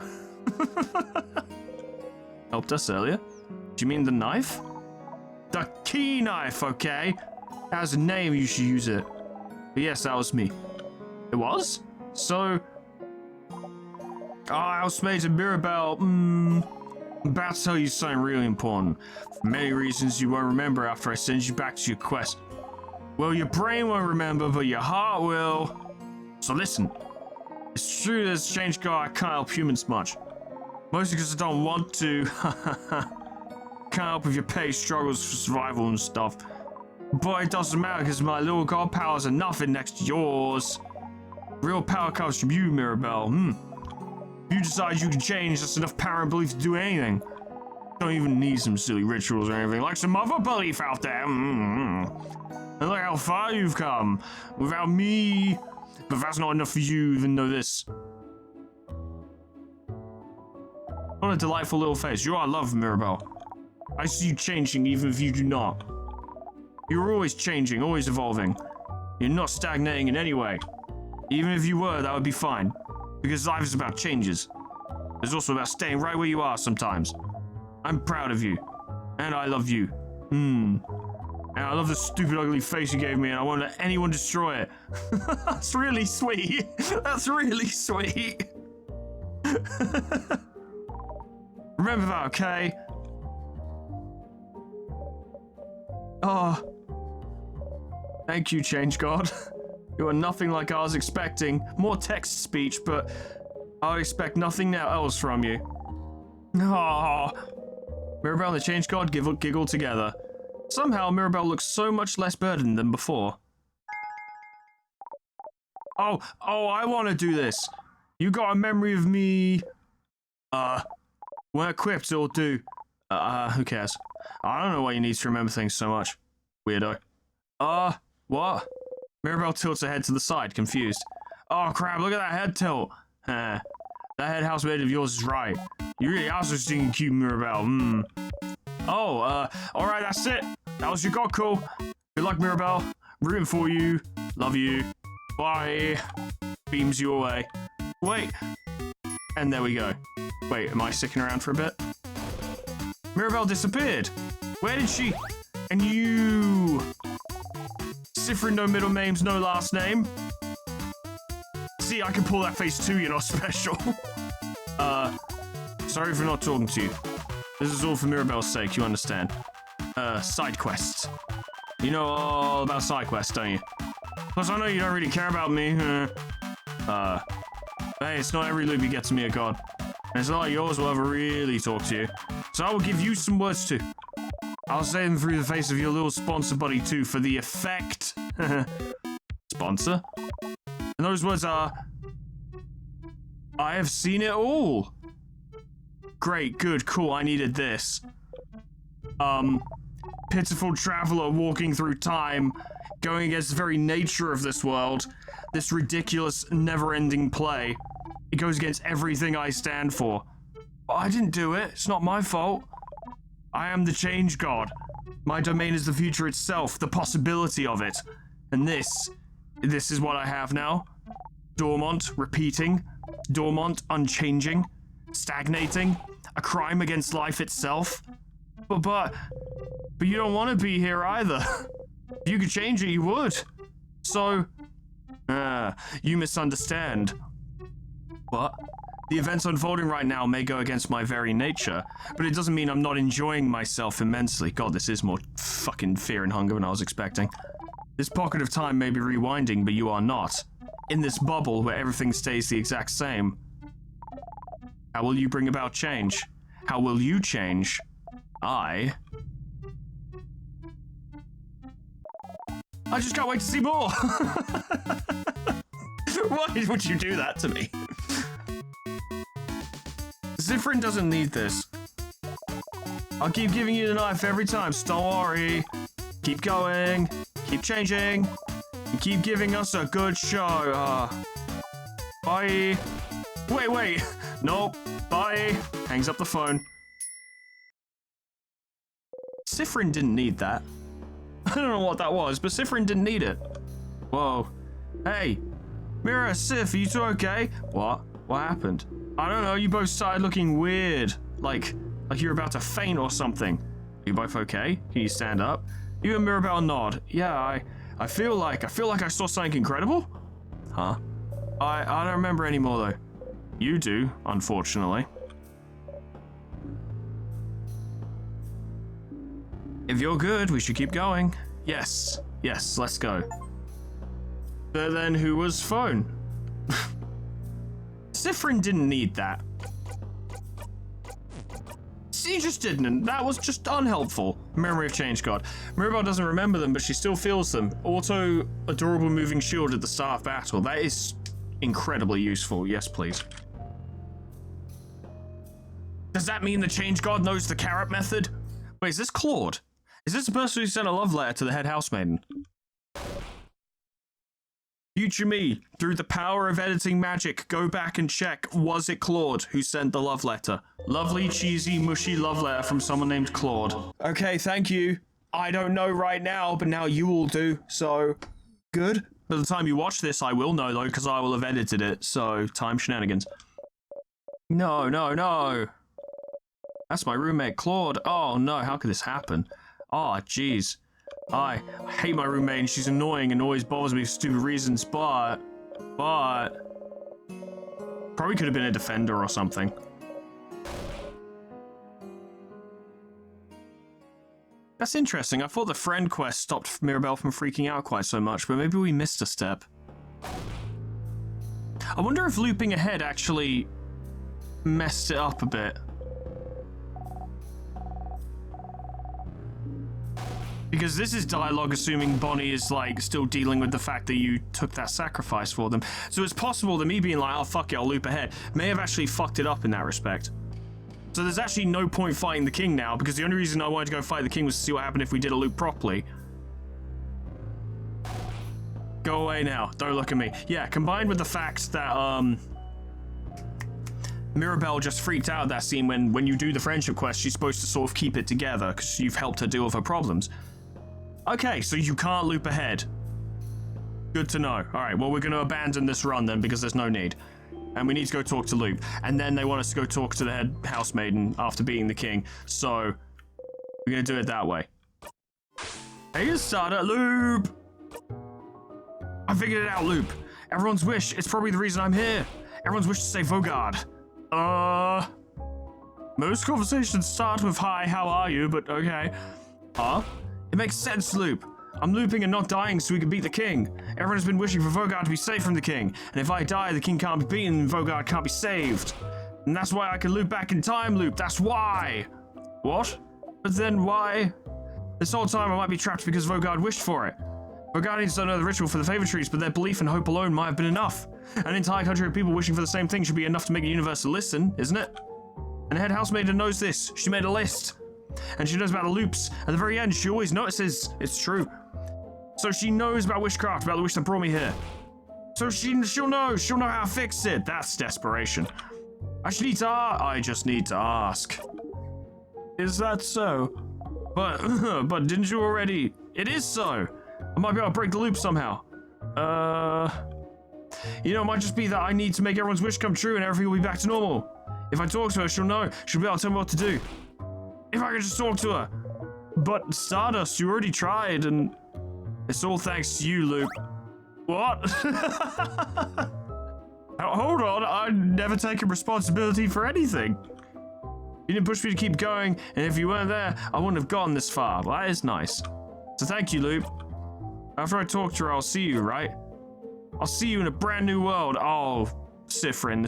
Helped us earlier? Do you mean the knife? The key knife, okay? It has a name, you should use it. But yes, that was me. It was? So... housemaid Mirabelle, I'm about to tell you something really important. For many reasons you won't remember after I send you back to your quest. Well, your brain won't remember, but your heart will. So listen. It's true that as a Change God, I can't help humans much. Mostly because I don't want to. Can't help if your pay struggles for survival and stuff. But it doesn't matter because my little god powers are nothing next to yours. Real power comes from you, Mirabelle. If you decide you can change, that's enough power and belief to do anything. Don't even need some silly rituals or anything, like some other belief out there. And look how far you've come. Without me. But that's not enough for you, even though this. What a delightful little face. You are love, Mirabelle. I see you changing even if you do not. You're always changing, always evolving. You're not stagnating in any way. Even if you were, that would be fine. Because life is about changes. It's also about staying right where you are sometimes. I'm proud of you. And I love you. And I love the stupid ugly face you gave me, and I won't let anyone destroy it. That's really sweet. That's really sweet. Remember that, okay? Oh. Thank you, Change God. You are nothing like I was expecting. More text speech, but I would expect nothing else from you. Oh. Mirabelle and the Change God giggle together. Somehow, Mirabelle looks so much less burdened than before. Oh, I want to do this. You got a memory of me... when equipped, it'll do. Who cares? I don't know why you need to remember things so much. Weirdo. What? Mirabelle tilts her head to the side, confused. Oh crap, look at that head tilt. That head housemaid of yours is right. You really are so stinking cute, Mirabelle. Alright, that's it. That was your god call. Good luck, Mirabelle. Rooting for you. Love you. Bye. Beams you away. Wait. And there we go. Wait, am I sticking around for a bit? Mirabelle disappeared. Where did she... And you... Sifrin, no middle names, no last name. See, I can pull that face too, you're not special. Sorry for not talking to you. This is all for Mirabelle's sake, you understand. Side quests. You know all about side quests, don't you? Plus, I know you don't really care about me. Hey, it's not every loop you get to me a god. And it's not like yours will ever really talk to you. So I will give you some words too. I'll say them through the face of your little sponsor buddy too, for the effect. Sponsor? And those words are... I have seen it all. Great, good, cool, I needed this. Pitiful traveler walking through time, going against the very nature of this world, this ridiculous, never-ending play. It goes against everything I stand for. But I didn't do it, it's not my fault. I am the Change God. My domain is the future itself, the possibility of it. And this is what I have now. Dormant, repeating. Dormant, unchanging. Stagnating. A crime against life itself. But you don't want to be here either. If you could change it, you would. So, you misunderstand. What? The events unfolding right now may go against my very nature, but it doesn't mean I'm not enjoying myself immensely. God, this is more fucking fear and hunger than I was expecting. This pocket of time may be rewinding, but you are not. In this bubble where everything stays the exact same. How will you bring about change? How will you change? I just can't wait to see more! Why would you do that to me? Zifrin doesn't need this. I'll keep giving you the knife every time, so don't worry. Keep going, keep changing, and keep giving us a good show. Bye. Wait. Nope. Bye. Hangs up the phone. Zifrin didn't need that. I don't know what that was, but Zifrin didn't need it. Whoa. Hey. Mira, Sif, are you two okay? What? What happened? I don't know, you both started looking weird. Like you're about to faint or something. Are you both okay? Can you stand up? You and Mirabelle nod. Yeah, I feel like I saw something incredible? Huh? I don't remember anymore though. You do, unfortunately. If you're good, we should keep going. Yes, let's go. But then who was phone? Zifrin didn't need that. She just didn't. That was just unhelpful. Memory of change card. Mirabelle doesn't remember them, but she still feels them. Auto adorable moving shield at the start of battle. That is incredibly useful. Yes, please. Does that mean the change guard knows the carrot method? Wait, is this Claude? Is this the person who sent a love letter to the head housemaiden? Future me, through the power of editing magic, go back and check, was it Claude who sent the love letter? Lovely, cheesy, mushy love letter from someone named Claude. Okay, thank you. I don't know right now, but now you all do, so good. By the time you watch this, I will know though, because I will have edited it, so time shenanigans. No. That's my roommate, Claude. Oh no, how could this happen? Oh, jeez. I hate my roommate and she's annoying and always bothers me for stupid reasons, but probably could have been a defender or something. That's interesting. I thought the friend quest stopped Mirabelle from freaking out quite so much, but maybe we missed a step. I wonder if looping ahead actually messed it up a bit. Because this is dialogue assuming Bonnie is, like, still dealing with the fact that you took that sacrifice for them. So it's possible that me being like, oh, fuck it, I'll loop ahead, may have actually fucked it up in that respect. So there's actually no point fighting the king now, because the only reason I wanted to go fight the king was to see what happened if we did a loop properly. Go away now. Don't look at me. Yeah, combined with the fact that, Mirabelle just freaked out at that scene when you do the friendship quest, she's supposed to sort of keep it together, because you've helped her deal with her problems. Okay, so you can't loop ahead. Good to know. Alright, well, we're going to abandon this run then, because there's no need. And we need to go talk to Loop. And then they want us to go talk to the head housemaiden after beating the king. So, we're going to do it that way. Hey, starter, Loop! I figured it out, Loop. Everyone's wish. It's probably the reason I'm here. Everyone's wish to say Vogard. Most conversations start with, hi, how are you? But okay. Huh? It makes sense, Loop. I'm looping and not dying so we can beat the king. Everyone has been wishing for Vogard to be saved from the king. And if I die, the king can't be beaten and Vogard can't be saved. And that's why I can loop back in time, Loop. That's why. What? But then why? This whole time I might be trapped because Vogard wished for it. Vogardians don't know the ritual for the favor trees, but their belief and hope alone might have been enough. An entire country of people wishing for the same thing should be enough to make the universe listen, isn't it? And the head housemaiden knows this. She made a list. And she knows about the loops. At the very end, she always notices. It's true. So she knows about witchcraft, about the wish that brought me here. So she'll know how to fix it. That's desperation. I just need to ask. Is that so? But didn't you already? It is so. I might be able to break the loop somehow. You know, it might just be that I need to make everyone's wish come true and everything will be back to normal. If I talk to her, she'll know. She'll be able to tell me what to do. If I can just talk to her. But Stardust, you already tried, and it's all thanks to you, Loop. What? Hold on, I've never taken responsibility for anything. You didn't push me to keep going, and if you weren't there, I wouldn't have gotten this far. Well, that is nice. So thank you, Loop. After I talk to her, I'll see you, right? I'll see you in a brand new world. Oh, Sifrin,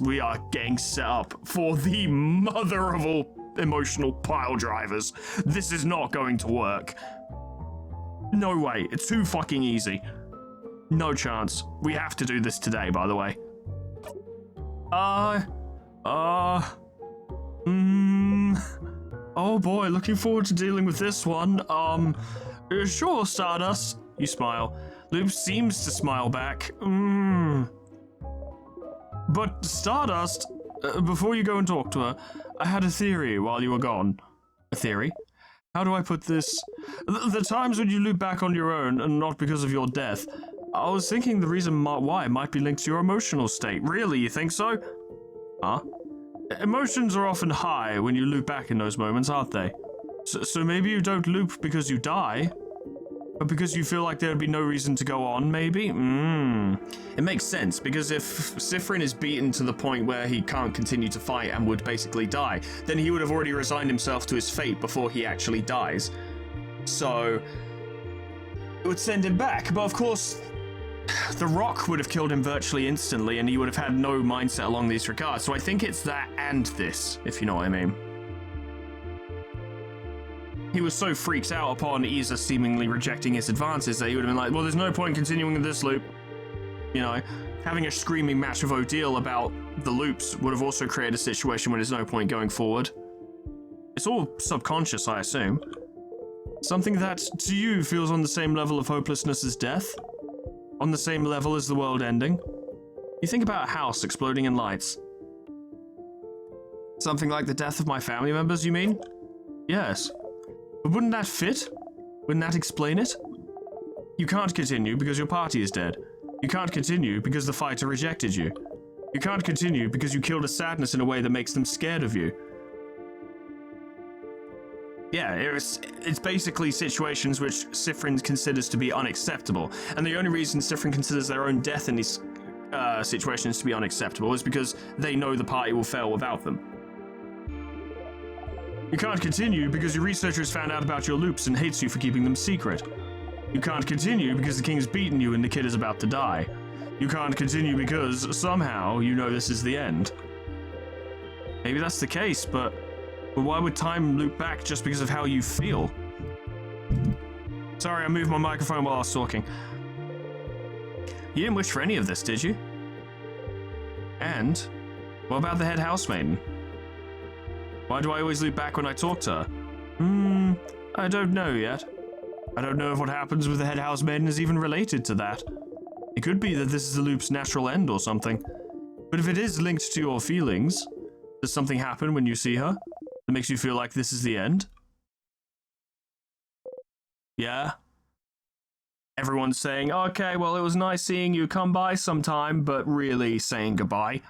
we are getting set up for the mother of all emotional pile drivers. This is not going to work. No way, it's too fucking easy. No chance. We have to do this today, by the way. Oh boy, looking forward to dealing with this one. Sure, Stardust. You smile. Loop seems to smile back. But Stardust, before you go and talk to her, I had a theory while you were gone. A theory? How do I put this? The times when you loop back on your own, and not because of your death, I was thinking the reason why might be linked to your emotional state. Really, you think so? Huh? Emotions are often high when you loop back in those moments, aren't they? So maybe you don't loop because you die, but because you feel like there'd be no reason to go on, maybe? It makes sense, because if Sifrin is beaten to the point where he can't continue to fight and would basically die, then he would have already resigned himself to his fate before he actually dies. So it would send him back, but of course, the Rock would have killed him virtually instantly, and he would have had no mindset along these regards. So I think it's that and this, if you know what I mean. He was so freaked out upon Isa seemingly rejecting his advances that he would have been like, well, there's no point continuing this loop. You know, having a screaming match with Odile about the loops would have also created a situation where there's no point going forward. It's all subconscious, I assume. Something that, to you, feels on the same level of hopelessness as death? On the same level as the world ending? You think about a house exploding in lights. Something like the death of my family members, you mean? Yes. But wouldn't that fit? Wouldn't that explain it? You can't continue because your party is dead. You can't continue because the fighter rejected you. You can't continue because you killed a sadness in a way that makes them scared of you. Yeah, it's basically situations which Sifrin considers to be unacceptable. And the only reason Sifrin considers their own death in these situations to be unacceptable is because they know the party will fail without them. You can't continue because your researchers found out about your loops and hates you for keeping them secret. You can't continue because the king's beaten you and the kid is about to die. You can't continue because, somehow, you know this is the end. Maybe that's the case, but why would time loop back just because of how you feel? Sorry, I moved my microphone while I was talking. You didn't wish for any of this, did you? And what about the head housemaiden? Why do I always loop back when I talk to her? I don't know yet. I don't know if what happens with the head housemaiden is even related to that. It could be that this is the loop's natural end or something. But if it is linked to your feelings, does something happen when you see her that makes you feel like this is the end? Yeah? Everyone's saying, okay, well, it was nice seeing you, come by sometime, but really saying goodbye.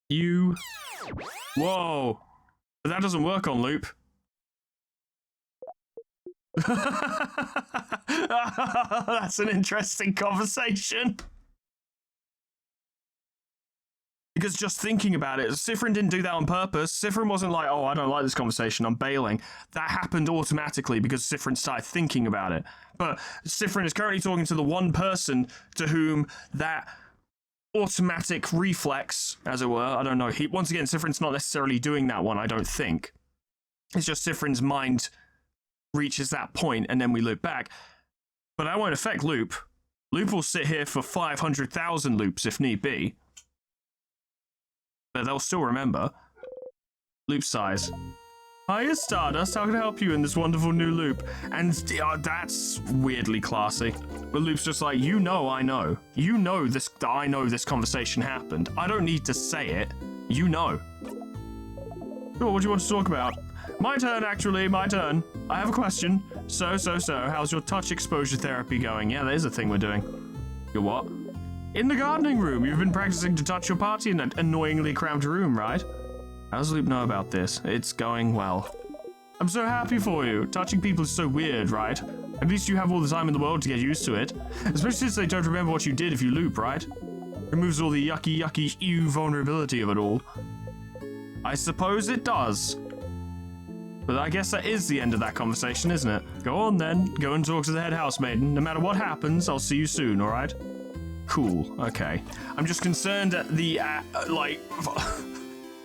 You... Whoa. But that doesn't work on loop. That's an interesting conversation. Because just thinking about it, Sifrin didn't do that on purpose. Sifrin wasn't like, oh, I don't like this conversation, I'm bailing. That happened automatically because Sifrin started thinking about it. But Sifrin is currently talking to the one person to whom that automatic reflex, as it were, I don't know. Once again, Sifrin's not necessarily doing that one, I don't think. It's just Sifrin's mind reaches that point and then we loop back. But that won't affect Loop. Loop will sit here for 500,000 loops if need be. But they'll still remember. Loop sighs. Hiya, Stardust. How can I help you in this wonderful new loop? And that's weirdly classy. But Loop's just like, you know I know. You know this. I know this conversation happened. I don't need to say it. You know. Sure, what do you want to talk about? My turn, actually. My turn. I have a question. So. How's your touch exposure therapy going? Yeah, that is a thing we're doing. Your what? In the gardening room. You've been practicing to touch your party in that annoyingly cramped room, right? How does Loop know about this? It's going well. I'm so happy for you. Touching people is so weird, right? At least you have all the time in the world to get used to it. Especially since they don't remember what you did if you loop, right? Removes all the yucky, ew vulnerability of it all. I suppose it does. But I guess that is the end of that conversation, isn't it? Go on then. Go and talk to the head housemaiden. No matter what happens, I'll see you soon, alright? Cool. Okay. I'm just concerned at the,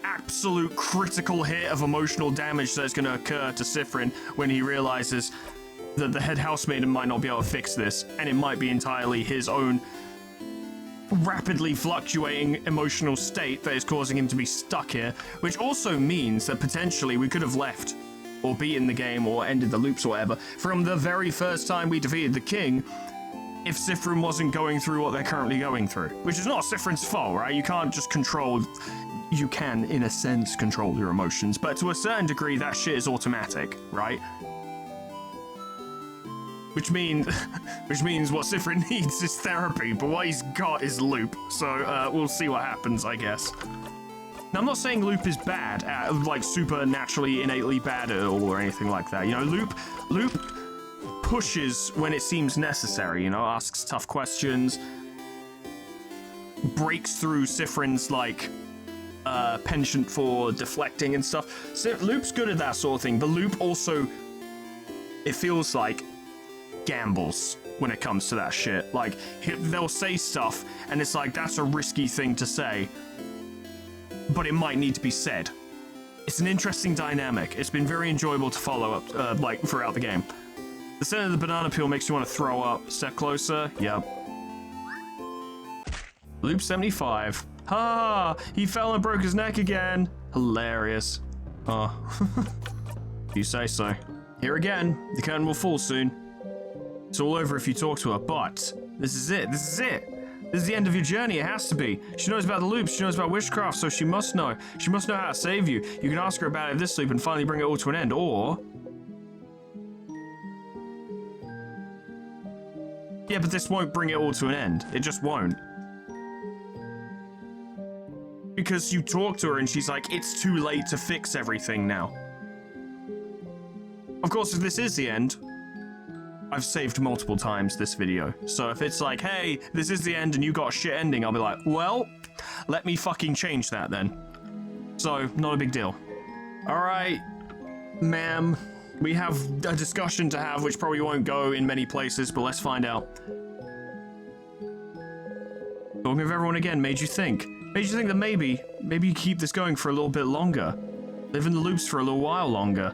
absolute critical hit of emotional damage that's going to occur to Sifrin when he realizes that the head housemaiden might not be able to fix this, and it might be entirely his own rapidly fluctuating emotional state that is causing him to be stuck here, which also means that potentially we could have left, or beaten the game, or ended the loops or whatever, from the very first time we defeated the king, if Sifrin wasn't going through what they're currently going through. Which is not Sifrin's fault, right? You can't just control... You can, in a sense, control your emotions, but to a certain degree, that shit is automatic, right? Which means what Sifrin needs is therapy, but what he's got is Loop. So we'll see what happens, I guess. Now, I'm not saying Loop is bad, like supernaturally, innately bad at all or anything like that. You know, Loop pushes when it seems necessary. You know, asks tough questions, breaks through Sifrin's penchant for deflecting and stuff. So Loop's good at that sort of thing, but Loop also, it feels like, gambles when it comes to that shit. Like, they'll say stuff, and it's like, that's a risky thing to say, but it might need to be said. It's an interesting dynamic. It's been very enjoyable to follow up, throughout the game. The scent of the banana peel makes you want to throw up. Step closer. Yep. Loop 75. Ha! He fell and broke his neck again. Hilarious. Oh. You say so. Here again. The curtain will fall soon. It's all over if you talk to her, but this is it. This is it. This is the end of your journey. It has to be. She knows about the loops. She knows about witchcraft, so she must know. She must know how to save you. You can ask her about it this loop and finally bring it all to an end, or... Yeah, but this won't bring it all to an end. It just won't. Because you talk to her and she's like, it's too late to fix everything now. Of course, if this is the end, I've saved multiple times this video. So if it's like, hey, this is the end and you got a shit ending, I'll be like, well, let me fucking change that then. So, not a big deal. Alright, ma'am. We have a discussion to have, which probably won't go in many places, but let's find out. Talking of everyone again made you think. Made you think that maybe you keep this going for a little bit longer. Live in the loops for a little while longer.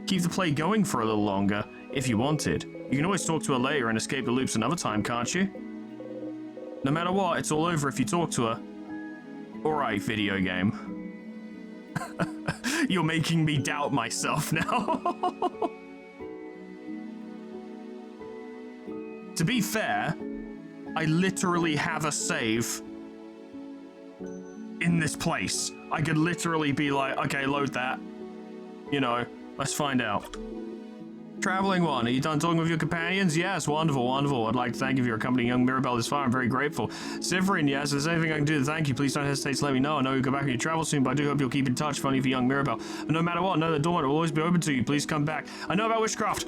Keep the play going for a little longer, if you wanted. You can always talk to her later and escape the loops another time, can't you? No matter what, it's all over if you talk to her. Alright, video game. You're making me doubt myself now. To be fair, I literally have a save in this place. I could literally be like, okay, load that. You know, let's find out. Traveling one, are you done talking with your companions? Yes, wonderful, wonderful. I'd like to thank you for your accompanying young Mirabelle this far. I'm very grateful. Sifrin, yes, if there's anything I can do to thank you, please don't hesitate to let me know. I know you'll go back on your travel soon, but I do hope you'll keep in touch, funny for young Mirabelle. But no matter what, know the door will always be open to you. Please come back. I know about witchcraft.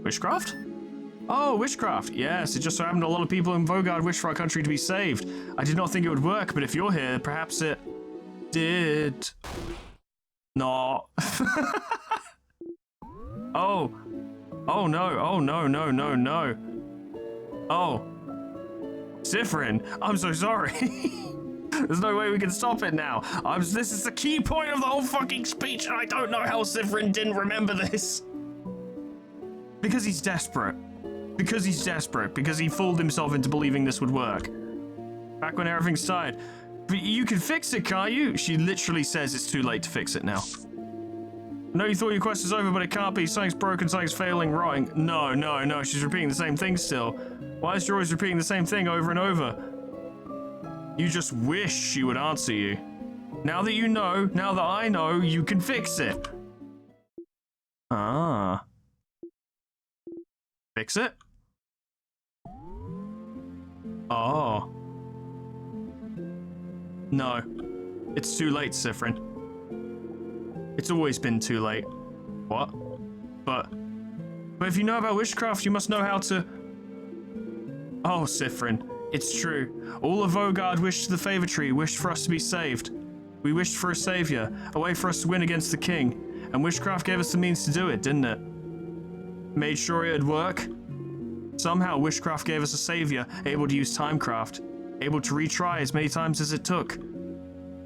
Witchcraft? Oh, witchcraft. Yes, it just so happened a lot of people in Vogard wish for our country to be saved. I did not think it would work, but if you're here, perhaps it did. No. Oh. Oh no, oh no, no, no, no. Oh. Sifrin, I'm so sorry. There's no way we can stop it now. This is the key point of the whole fucking speech, and I don't know how Sifrin didn't remember this. Because he's desperate. Because he's desperate. Because he fooled himself into believing this would work. Back when everything started. But you can fix it, can't you? She literally says it's too late to fix it now. I know you thought your quest was over, but it can't be. Something's broken, something's failing, rotting. No, no, no, she's repeating the same thing still. Why is she always repeating the same thing over and over? You just wish she would answer you. Now that you know, now that I know, you can fix it. Ah. Fix it? Oh. No. It's too late, Sifrin. It's always been too late. What? But if you know about witchcraft, you must know how to... Oh, Sifrin, it's true. All of Vogard wished to the favor tree, wished for us to be saved. We wished for a savior, a way for us to win against the king. And witchcraft gave us the means to do it, didn't it? Made sure it'd work. Somehow witchcraft gave us a savior, able to use timecraft, able to retry as many times as it took.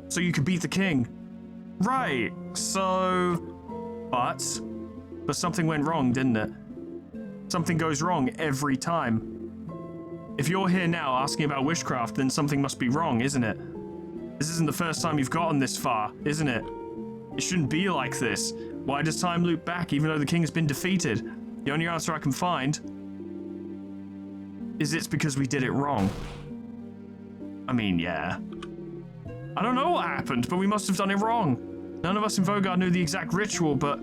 So you could beat the king. Right, so... But something went wrong, didn't it? Something goes wrong every time. If you're here now asking about witchcraft, then something must be wrong, isn't it? This isn't the first time you've gotten this far, isn't it? It shouldn't be like this. Why does time loop back even though the king has been defeated? The only answer I can find is it's because we did it wrong. I mean, yeah. I don't know what happened, but we must have done it wrong. None of us in Vogard knew the exact ritual, but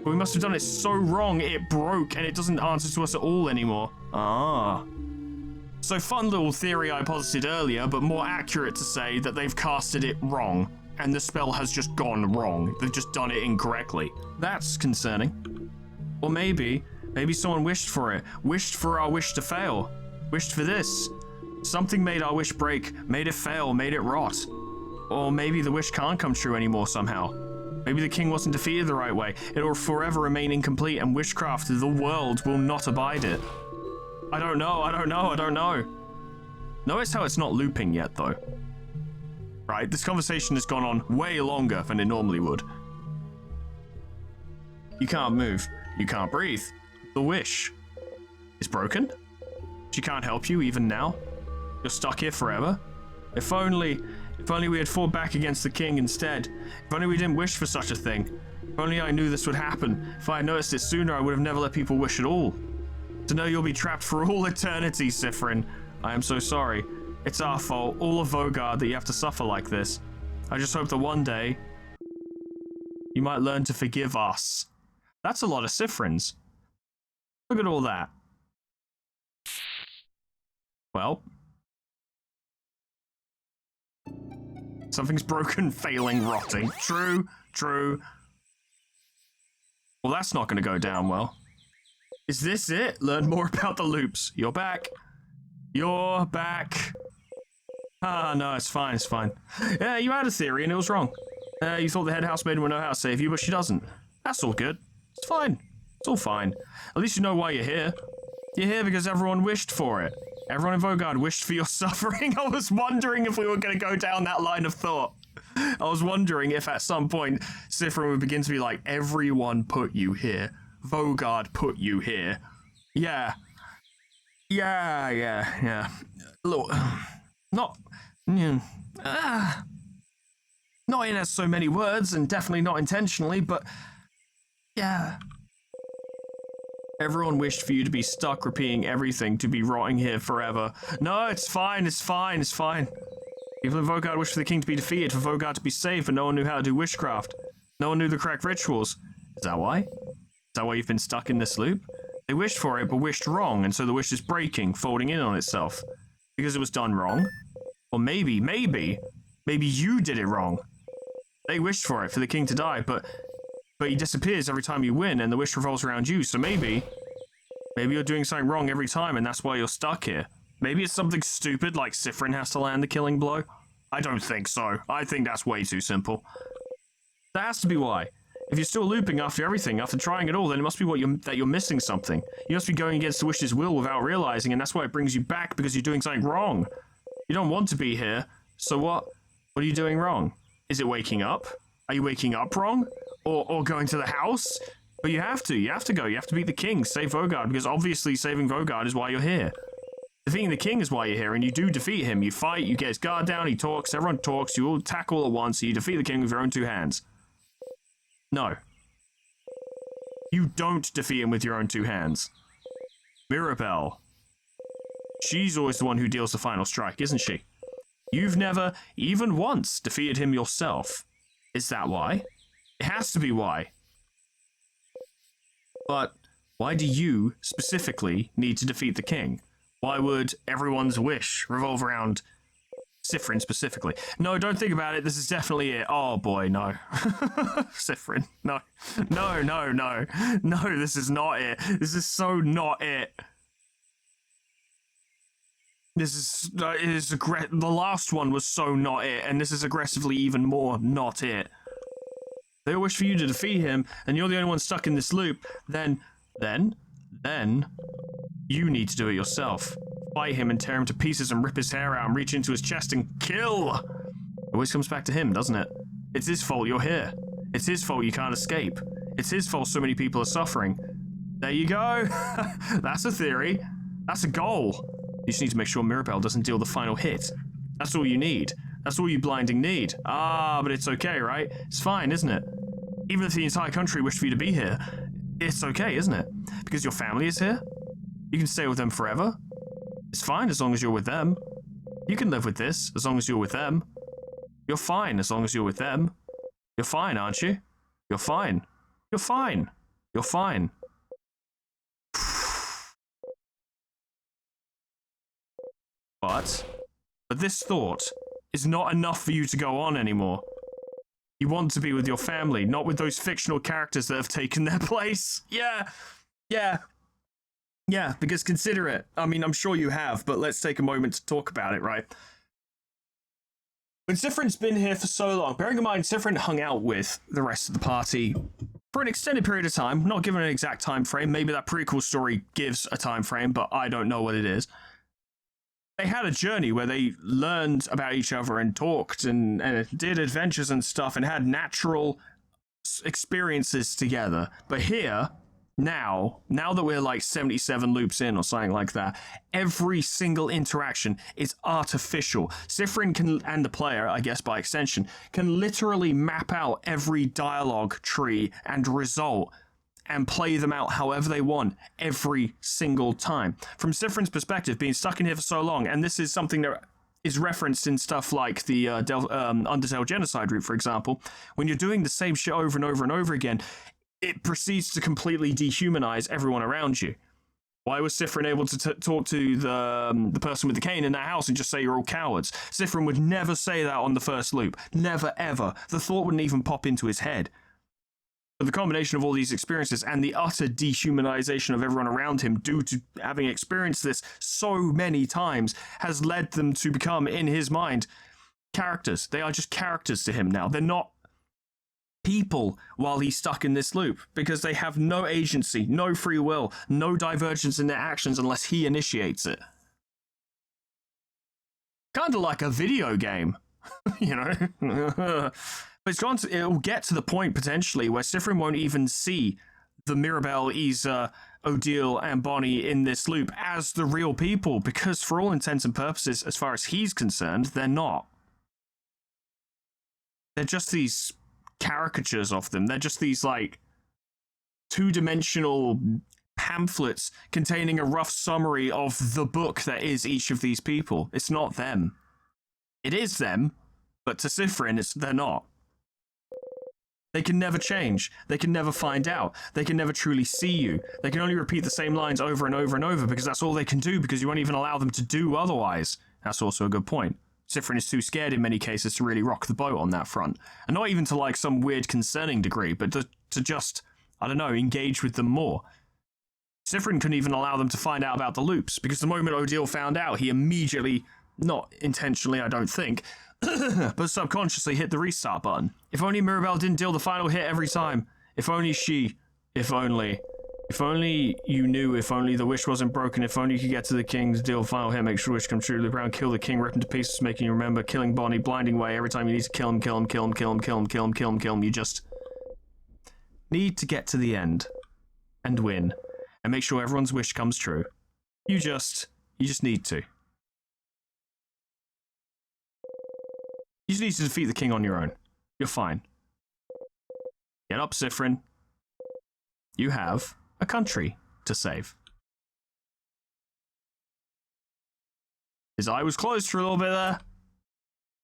we must have done it so wrong it broke and it doesn't answer to us at all anymore. Ah. So fun little theory I posited earlier, but more accurate to say that they've casted it wrong, and the spell has just gone wrong. They've just done it incorrectly. That's concerning. Or maybe someone wished for it, wished for our wish to fail, wished for this. Something made our wish break, made it fail, made it rot. Or maybe the wish can't come true anymore somehow. Maybe the king wasn't defeated the right way. It will forever remain incomplete, and witchcraft, the world, will not abide it. I don't know. Notice how it's not looping yet, though. Right, this conversation has gone on way longer than it normally would. You can't move. You can't breathe. The wish is broken. She can't help you even now. You're stuck here forever. If only we had fought back against the king instead. If only we didn't wish for such a thing. If only I knew this would happen. If I had noticed it sooner, I would have never let people wish at all. To know you'll be trapped for all eternity, Sifrin. I am so sorry. It's our fault, all of Vogard, that you have to suffer like this. I just hope that one day you might learn to forgive us. That's a lot of Sifrins. Look at all that. Well. Something's broken, failing, rotting. True. Well, that's not going to go down well. Is this it? Learn more about the loops. You're back. Ah, no, it's fine. Yeah, you had a theory and it was wrong. You thought the head housemaid would know how to save you, but she doesn't. That's all good. It's fine. It's all fine. At least you know why you're here. You're here because everyone wished for it. Everyone in Vogard wished for your suffering. I was wondering if we were going to go down that line of thought. I was wondering if at some point Sifrin would begin to be like, everyone put you here. Vogard put you here. Yeah. Look, not in as so many words, and definitely not intentionally, but yeah. Everyone wished for you to be stuck repeating everything, to be rotting here forever. No, it's fine. Even Vogard wished for the king to be defeated, for Vogard to be saved, but no one knew how to do witchcraft. No one knew the correct rituals. Is that why? Is that why you've been stuck in this loop? They wished for it, but wished wrong, and so the wish is breaking, folding in on itself. Because it was done wrong? Or maybe you did it wrong. They wished for it, for the king to die, but he disappears every time you win, and the wish revolves around you, so maybe you're doing something wrong every time, and that's why you're stuck here. Maybe it's something stupid, like Sifrin has to land the killing blow. I don't think so. I think that's way too simple. That has to be why. If you're still looping after everything, after trying it all, then it must be that you're missing something. You must be going against the wish's will without realizing, and that's why it brings you back, because you're doing something wrong. You don't want to be here, so what are you doing wrong? Is it waking up? Are you waking up wrong? Or going to the house? But you have to go. You have to beat the king, save Vogard, because obviously saving Vogard is why you're here. Defeating the king is why you're here, and you do defeat him. You fight, you get his guard down, he talks, everyone talks, you all attack all at once, and you defeat the king with your own two hands. No. You don't defeat him with your own two hands. Mirabelle. She's always the one who deals the final strike, isn't she? You've never, even once, defeated him yourself. Is that why? It has to be why. But why do you, specifically, need to defeat the king? Why would everyone's wish revolve around Sifrin specifically. No, don't think about it. This is definitely it. Oh boy, no. Sifrin, no. No, no, no. No, this is not it. This is so not it. This is, the last one was so not it, and this is aggressively even more not it. They all wish for you to defeat him, and you're the only one stuck in this loop, then, you need to do it yourself. Fight him and tear him to pieces and rip his hair out and reach into his chest and kill! It always comes back to him, doesn't it? It's his fault you're here. It's his fault you can't escape. It's his fault so many people are suffering. There you go! That's a theory. That's a goal. You just need to make sure Mirabelle doesn't deal the final hit. That's all you need. That's all you blinding need. Ah, but it's okay, right? It's fine, isn't it? Even if the entire country wished for you to be here, it's okay, isn't it? Because your family is here? You can stay with them forever? It's fine as long as you're with them. You can live with this as long as you're with them. You're fine as long as you're with them. You're fine, aren't you? You're fine. You're fine. You're fine. But this thought is not enough for you to go on anymore. You want to be with your family, not with those fictional characters that have taken their place. Yeah, because consider it. I mean, I'm sure you have, but let's take a moment to talk about it, right? When Sifrin's been here for so long, bearing in mind Sifrin hung out with the rest of the party for an extended period of time, not given an exact time frame. Maybe that prequel story gives a time frame, but I don't know what it is. They had a journey where they learned about each other and talked and did adventures and stuff and had natural experiences together. But here, now that we're like 77 loops in or something like that, every single interaction is artificial. Sifrin can, and the player, I guess by extension, can literally map out every dialogue tree and result and play them out however they want every single time. From Sifrin's perspective, being stuck in here for so long, and this is something that is referenced in stuff like the Undertale Genocide route, for example, when you're doing the same shit over and over and over again, it proceeds to completely dehumanize everyone around you. Why was Sifrin able to talk to the person with the cane in that house and just say you're all cowards? Sifrin would never say that on the first loop. Never, ever. The thought wouldn't even pop into his head. But the combination of all these experiences and the utter dehumanization of everyone around him due to having experienced this so many times has led them to become, in his mind, characters. They are just characters to him now. They're not people while he's stuck in this loop because they have no agency, no free will, no divergence in their actions unless he initiates it. Kind of like a video game, you know? But it'll get to the point, potentially, where Sifrin won't even see the Mirabelle, Isa, Odile, and Bonnie in this loop as the real people, because for all intents and purposes, as far as he's concerned, they're not. They're just these caricatures of them. They're just these, like, two-dimensional pamphlets containing a rough summary of the book that is each of these people. It's not them. It is them, but to Sifrin, they're not. They can never change. They can never find out. They can never truly see you. They can only repeat the same lines over and over and over because that's all they can do, because you won't even allow them to do otherwise. That's also a good point. Sifrin is too scared in many cases to really rock the boat on that front. And not even to like some weird concerning degree, but to just, I don't know, engage with them more. Sifrin couldn't even allow them to find out about the loops, because the moment Odile found out, he immediately, not intentionally I don't think, but subconsciously hit the restart button. If only Mirabelle didn't deal the final hit every time. If only if only you knew, if only the wish wasn't broken, if only you could get to the king to deal the final hit, make sure the wish come true, loop around, kill the king, rip him to pieces, making you remember, killing Bonnie, blinding way, every time you need to kill him, you just need to get to the end and win and make sure everyone's wish comes true. You just need to. You just need to defeat the king on your own. You're fine. Get up, Sifrin. You have a country to save. His eye was closed for a little bit there.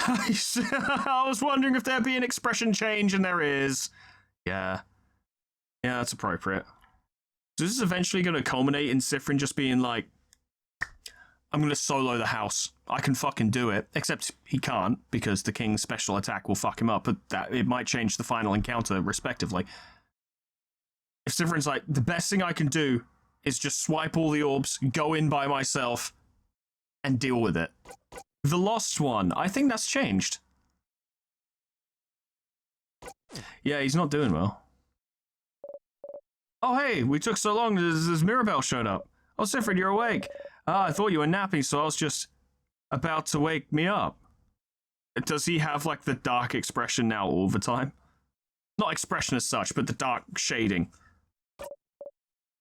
I was wondering if there'd be an expression change, and there is. Yeah, that's appropriate. So this is eventually going to culminate in Sifrin just being like, I'm gonna solo the house. I can fucking do it. Except he can't, because the king's special attack will fuck him up, but it might change the final encounter, respectively. If Sifrin's like, the best thing I can do is just swipe all the orbs, go in by myself, and deal with it. The lost one, I think that's changed. Yeah, he's not doing well. Oh hey, we took so long, this Mirabelle showed up. Oh, Sifrin, you're awake. I thought you were napping, so I was just about to wake me up. Does he have, like, the dark expression now all the time? Not expression as such, but the dark shading.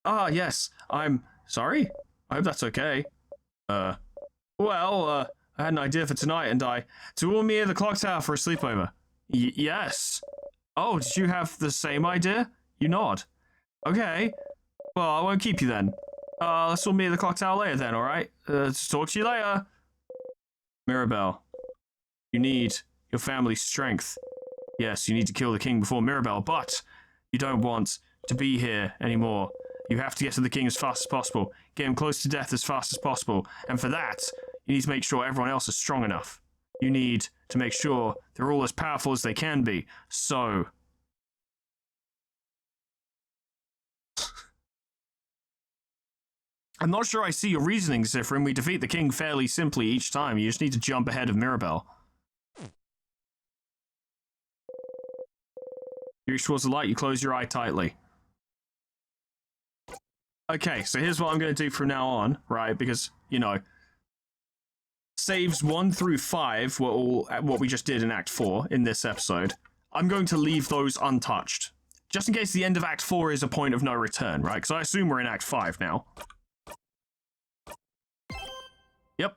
Ah, yes, I'm sorry? I hope that's okay. Well, I had an idea for tonight, and to all me at the clock tower for a sleepover. Yes. Oh, did you have the same idea? You nod. Okay. Well, I won't keep you then. Let's all meet at the clock tower later then, alright? Talk to you later. Mirabelle, you need your family's strength. Yes, you need to kill the king before Mirabelle, but you don't want to be here anymore. You have to get to the king as fast as possible. Get him close to death as fast as possible. And for that, you need to make sure everyone else is strong enough. You need to make sure they're all as powerful as they can be. So... I'm not sure I see your reasoning, Sifrin. We defeat the king fairly simply each time. You just need to jump ahead of Mirabelle. You reach towards the light, you close your eye tightly. Okay, so here's what I'm going to do from now on, right? Because, you know, saves 1 through 5 were all what we just did in Act 4 in this episode. I'm going to leave those untouched. Just in case the end of Act 4 is a point of no return, right? Because I assume we're in Act 5 now. Yep.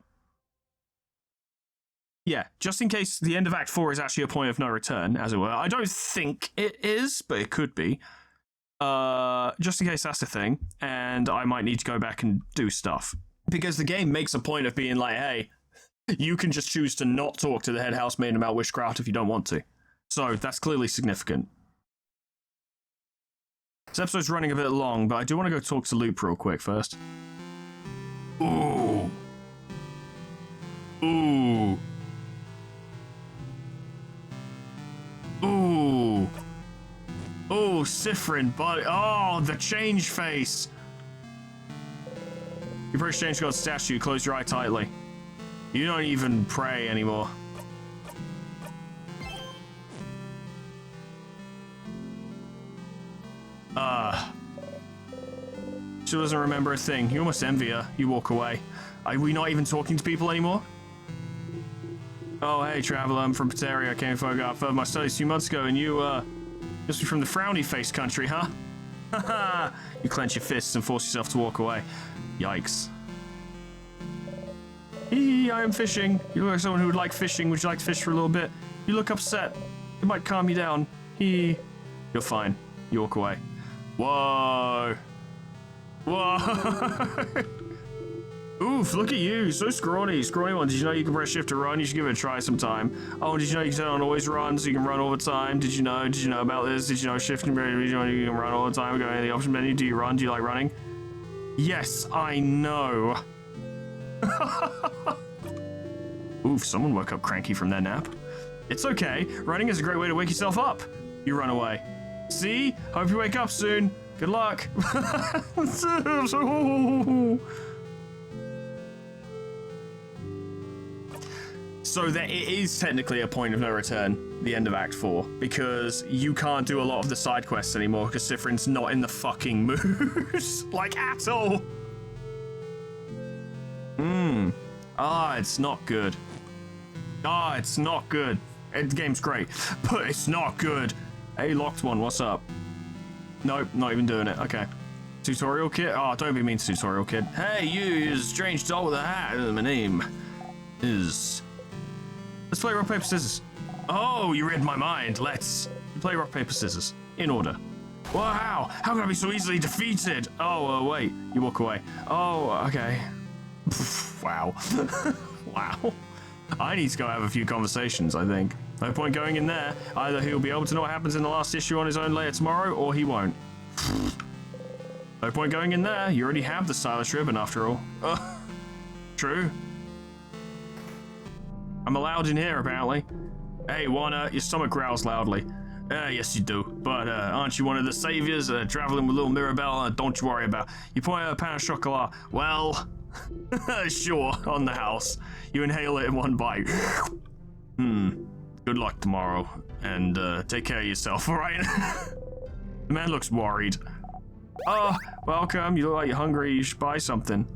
Yeah, just in case the end of Act 4 is actually a point of no return, as it were. I don't think it is, but it could be. Just in case that's the thing, and I might need to go back and do stuff. Because the game makes a point of being like, hey, you can just choose to not talk to the head housemaid about witchcraft if you don't want to. So, that's clearly significant. This episode's running a bit long, but I do want to go talk to Loop real quick first. Ooh. Ooh. Ooh. Oh, Sifrin, buddy. Oh, the change face. You approach Change God's statue, close your eye tightly. You don't even pray anymore. She doesn't remember a thing. You almost envy her. You walk away. Are we not even talking to people anymore? Oh, hey, traveler. I'm from Pateria. I came for my studies 2 months ago, and you, must be from the frowny face country, huh? Haha! You clench your fists and force yourself to walk away. Yikes. Hee, I am fishing. You look like someone who would like fishing. Would you like to fish for a little bit? You look upset. It might calm you down. Hee. You're fine. You walk away. Whoa. Whoa. Oof, look at you. So scrawny. Scrawny one. Did you know you can press shift to run? You should give it a try sometime. Oh, did you know you can turn on always run so you can run all the time? Did you know? Did you know about this? Did you know shift and you can run all the time? Go into the option menu. Do you run? Do you like running? Yes, I know. Oof, someone woke up cranky from their nap. It's okay. Running is a great way to wake yourself up. You run away. See? Hope you wake up soon. Good luck. So that it is technically a point of no return, the end of Act 4, because you can't do a lot of the side quests anymore because Sifrin's not in the fucking mood, like at all. It's not good. It's not good. The game's great, but it's not good. Hey, locked one, what's up? Nope, not even doing it, okay. Tutorial kid? Oh, don't be mean to tutorial kid. Hey, you strange doll with a hat. My name is... Let's play rock, paper, scissors. Oh, you read my mind. Let's play rock, paper, scissors. In order. Wow, how can I be so easily defeated? Oh, wait, you walk away. Oh, okay. Wow. Wow. I need to go have a few conversations, I think. No point going in there. Either he'll be able to know what happens in the last issue on his own later tomorrow, or he won't. No point going in there. You already have the stylish ribbon, after all. true. I'm allowed in here, apparently. Hey, Warner, your stomach growls loudly. Yes you do, but aren't you one of the saviors traveling with little Mirabelle? Don't you worry about. You point at a pan of chocolat. Well, sure, on the house. You inhale it in one bite. Good luck tomorrow, and take care of yourself, alright? The man looks worried. Oh, welcome. You look like you're hungry. You should buy something.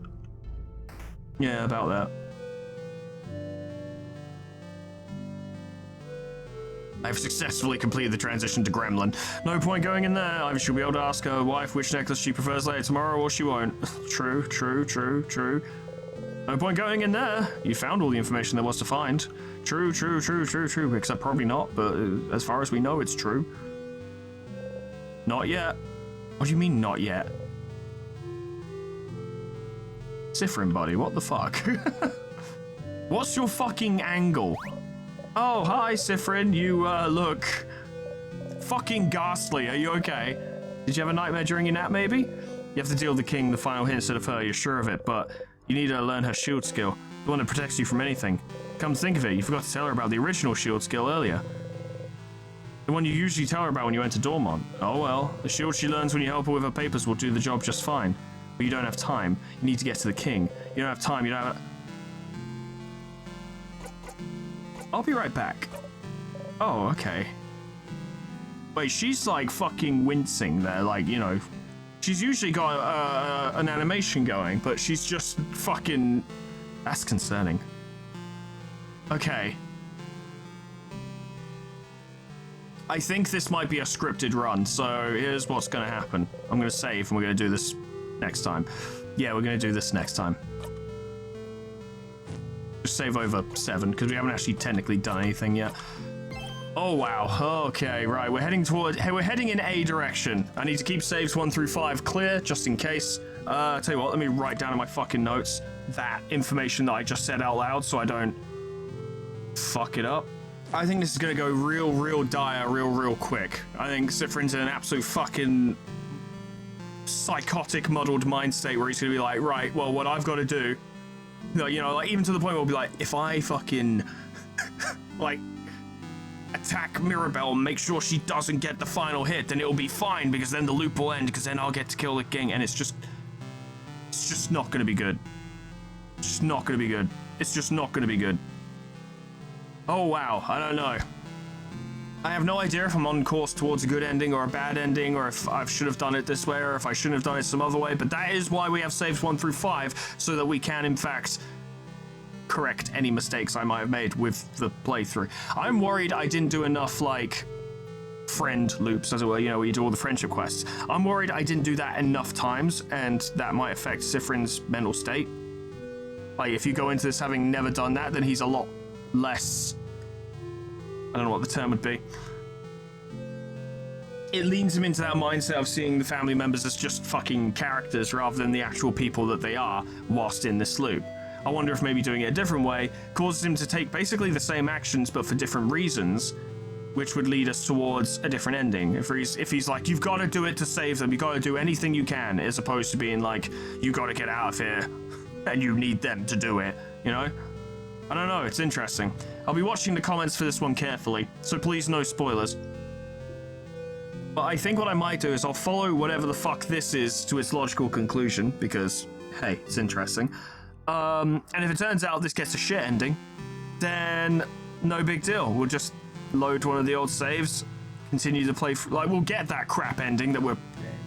Yeah, about that. I've successfully completed the transition to Gremlin. No point going in there. Either she'll be able to ask her wife which necklace she prefers later tomorrow, or she won't. True. No point going in there. You found all the information there was to find. True. Except probably not, but as far as we know, it's true. Not yet. What do you mean, not yet? Sifrin, buddy, what the fuck? What's your fucking angle? Oh, hi, Sifrin. You, look fucking ghastly. Are you okay? Did you have a nightmare during your nap, maybe? You have to deal with the king, the final hit instead of her, you're sure of it, but you need to learn her shield skill, the one that protects you from anything. Come to think of it, you forgot to tell her about the original shield skill earlier. The one you usually tell her about when you enter Dormont. Oh well, the shield she learns when you help her with her papers will do the job just fine. But you don't have time. You need to get to the king. You don't have time, you don't have... I'll be right back. Oh, okay. Wait, she's like fucking wincing there, like, you know. She's usually got an animation going, but she's just fucking... That's concerning. Okay. I think this might be a scripted run, so here's what's gonna happen. I'm gonna save and we're gonna do this next time. Yeah, we're gonna do this next time. Just save over 7, because we haven't actually technically done anything yet. Oh wow, okay, right, we're heading in a direction. I need to keep saves 1 through 5 clear, just in case. Tell you what, let me write down in my fucking notes that information that I just said out loud so I don't fuck it up. I think this is gonna go real dire, real quick. I think Sifrin's in an absolute fucking psychotic, muddled mind state where he's gonna be like, right, well, what I've got to do, you know, like even to the point where we'll be like, if I fucking like attack Mirabelle and make sure she doesn't get the final hit, then it'll be fine because then the loop will end because then I'll get to kill the king, and it's just not gonna be good. It's just not gonna be good. It's just not gonna be good. Oh wow, I don't know. I have no idea if I'm on course towards a good ending or a bad ending, or if I should have done it this way or if I shouldn't have done it some other way, but that is why we have saves 1 through 5, so that we can in fact correct any mistakes I might have made with the playthrough. I'm worried I didn't do enough, like, friend loops, as it were, you know, where you do all the friendship quests. I'm worried I didn't do that enough times, and that might affect Sifrin's mental state. Like, if you go into this having never done that, then he's a lot less... I don't know what the term would be. It leans him into that mindset of seeing the family members as just fucking characters rather than the actual people that they are whilst in this loop. I wonder if maybe doing it a different way causes him to take basically the same actions but for different reasons, which would lead us towards a different ending. If he's like, you've got to do it to save them, you've got to do anything you can, as opposed to being like, you got to get out of here and you need them to do it, you know? I don't know, it's interesting. I'll be watching the comments for this one carefully, so please no spoilers. But I think what I might do is I'll follow whatever the fuck this is to its logical conclusion, because, hey, it's interesting. And if it turns out this gets a shit ending, then no big deal. We'll just load one of the old saves, continue to play, we'll get that crap ending that we're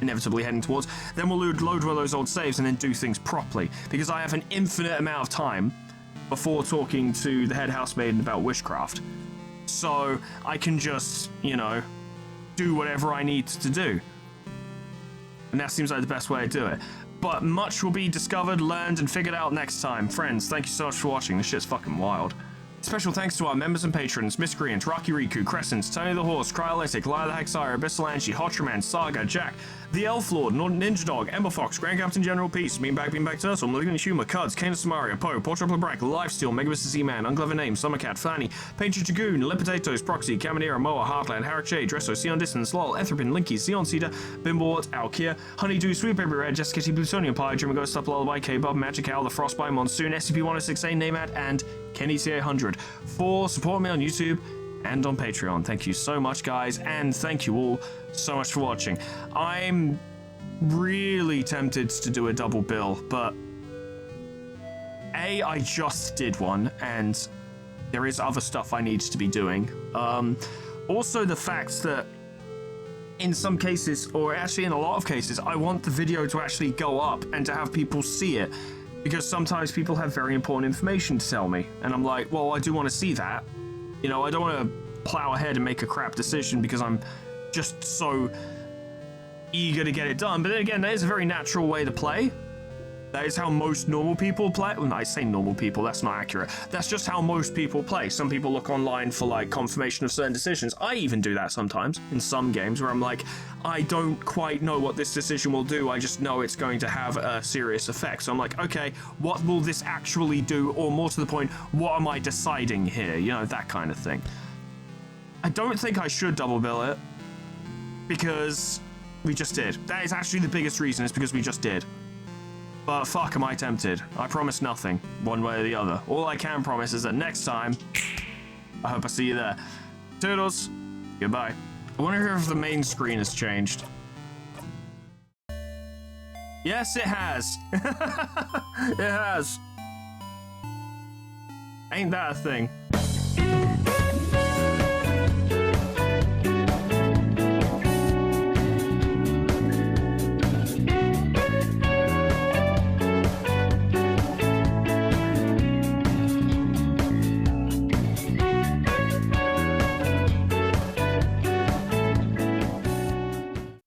inevitably heading towards, then we'll load one of those old saves and then do things properly, because I have an infinite amount of time before talking to the head housemaid about witchcraft. So I can just, you know, do whatever I need to do. And that seems like the best way to do it. But much will be discovered, learned, and figured out next time. Friends, thank you so much for watching. This shit's fucking wild. Special thanks to our members and patrons: Miscreant, Rocky Riku, Crescent, Tony the Horse, Cryolytic, Lila the Hexire, Abyssal Angie, Hotraman, Saga, Jack, The Elf Lord, Norton Ninja Dog, Ember Fox, Grand Captain General Peace, Beanbag Turtle, Malignant Humor, Cuds, Canis Samaria, Poe, Portrait Black, Lifesteal, Megabus Z-Man, Unclever Name, Summercat, Fanny, Painted Dragoon, Lipotatoes, Proxy, Caminera, Moa, Heartland, Harak J, Dresso, Sion Distance, Lol, Ethropin, Linky, Sion Cedar, Bimbawart, Alkia, Honeydew, Sweet Baby Red, Jessica T, Plutonium Pie, Jimmy Ghost, Up Lullaby, K-Bob, Magic Owl, The Frostbite, Monsoon, SCP-106A, Namad, and Kenny T800. For support me on YouTube and on Patreon. Thank you so much, guys, and thank you all so much for watching. I'm really tempted to do a double bill, but I just did one, and there is other stuff I need to be doing. Also, the fact that in some cases, or actually in a lot of cases, I want the video to actually go up and to have people see it, because sometimes people have very important information to tell me, and I'm like, well, I do want to see that. You know, I don't want to plow ahead and make a crap decision because I'm just so eager to get it done. But then again, that is a very natural way to play. That is how most normal people play. Well, I say normal people, that's not accurate. That's just how most people play. Some people look online for like confirmation of certain decisions. I even do that sometimes in some games where I'm like, I don't quite know what this decision will do. I just know it's going to have a serious effect. So I'm like, okay, what will this actually do? Or more to the point, what am I deciding here? You know, that kind of thing. I don't think I should double bill it because we just did. That is actually the biggest reason, is because we just did. But fuck, am I tempted. I promise nothing, one way or the other. All I can promise is that next time, I hope I see you there. Toodles, goodbye. I wonder if the main screen has changed. Yes, it has. It has. Ain't that a thing?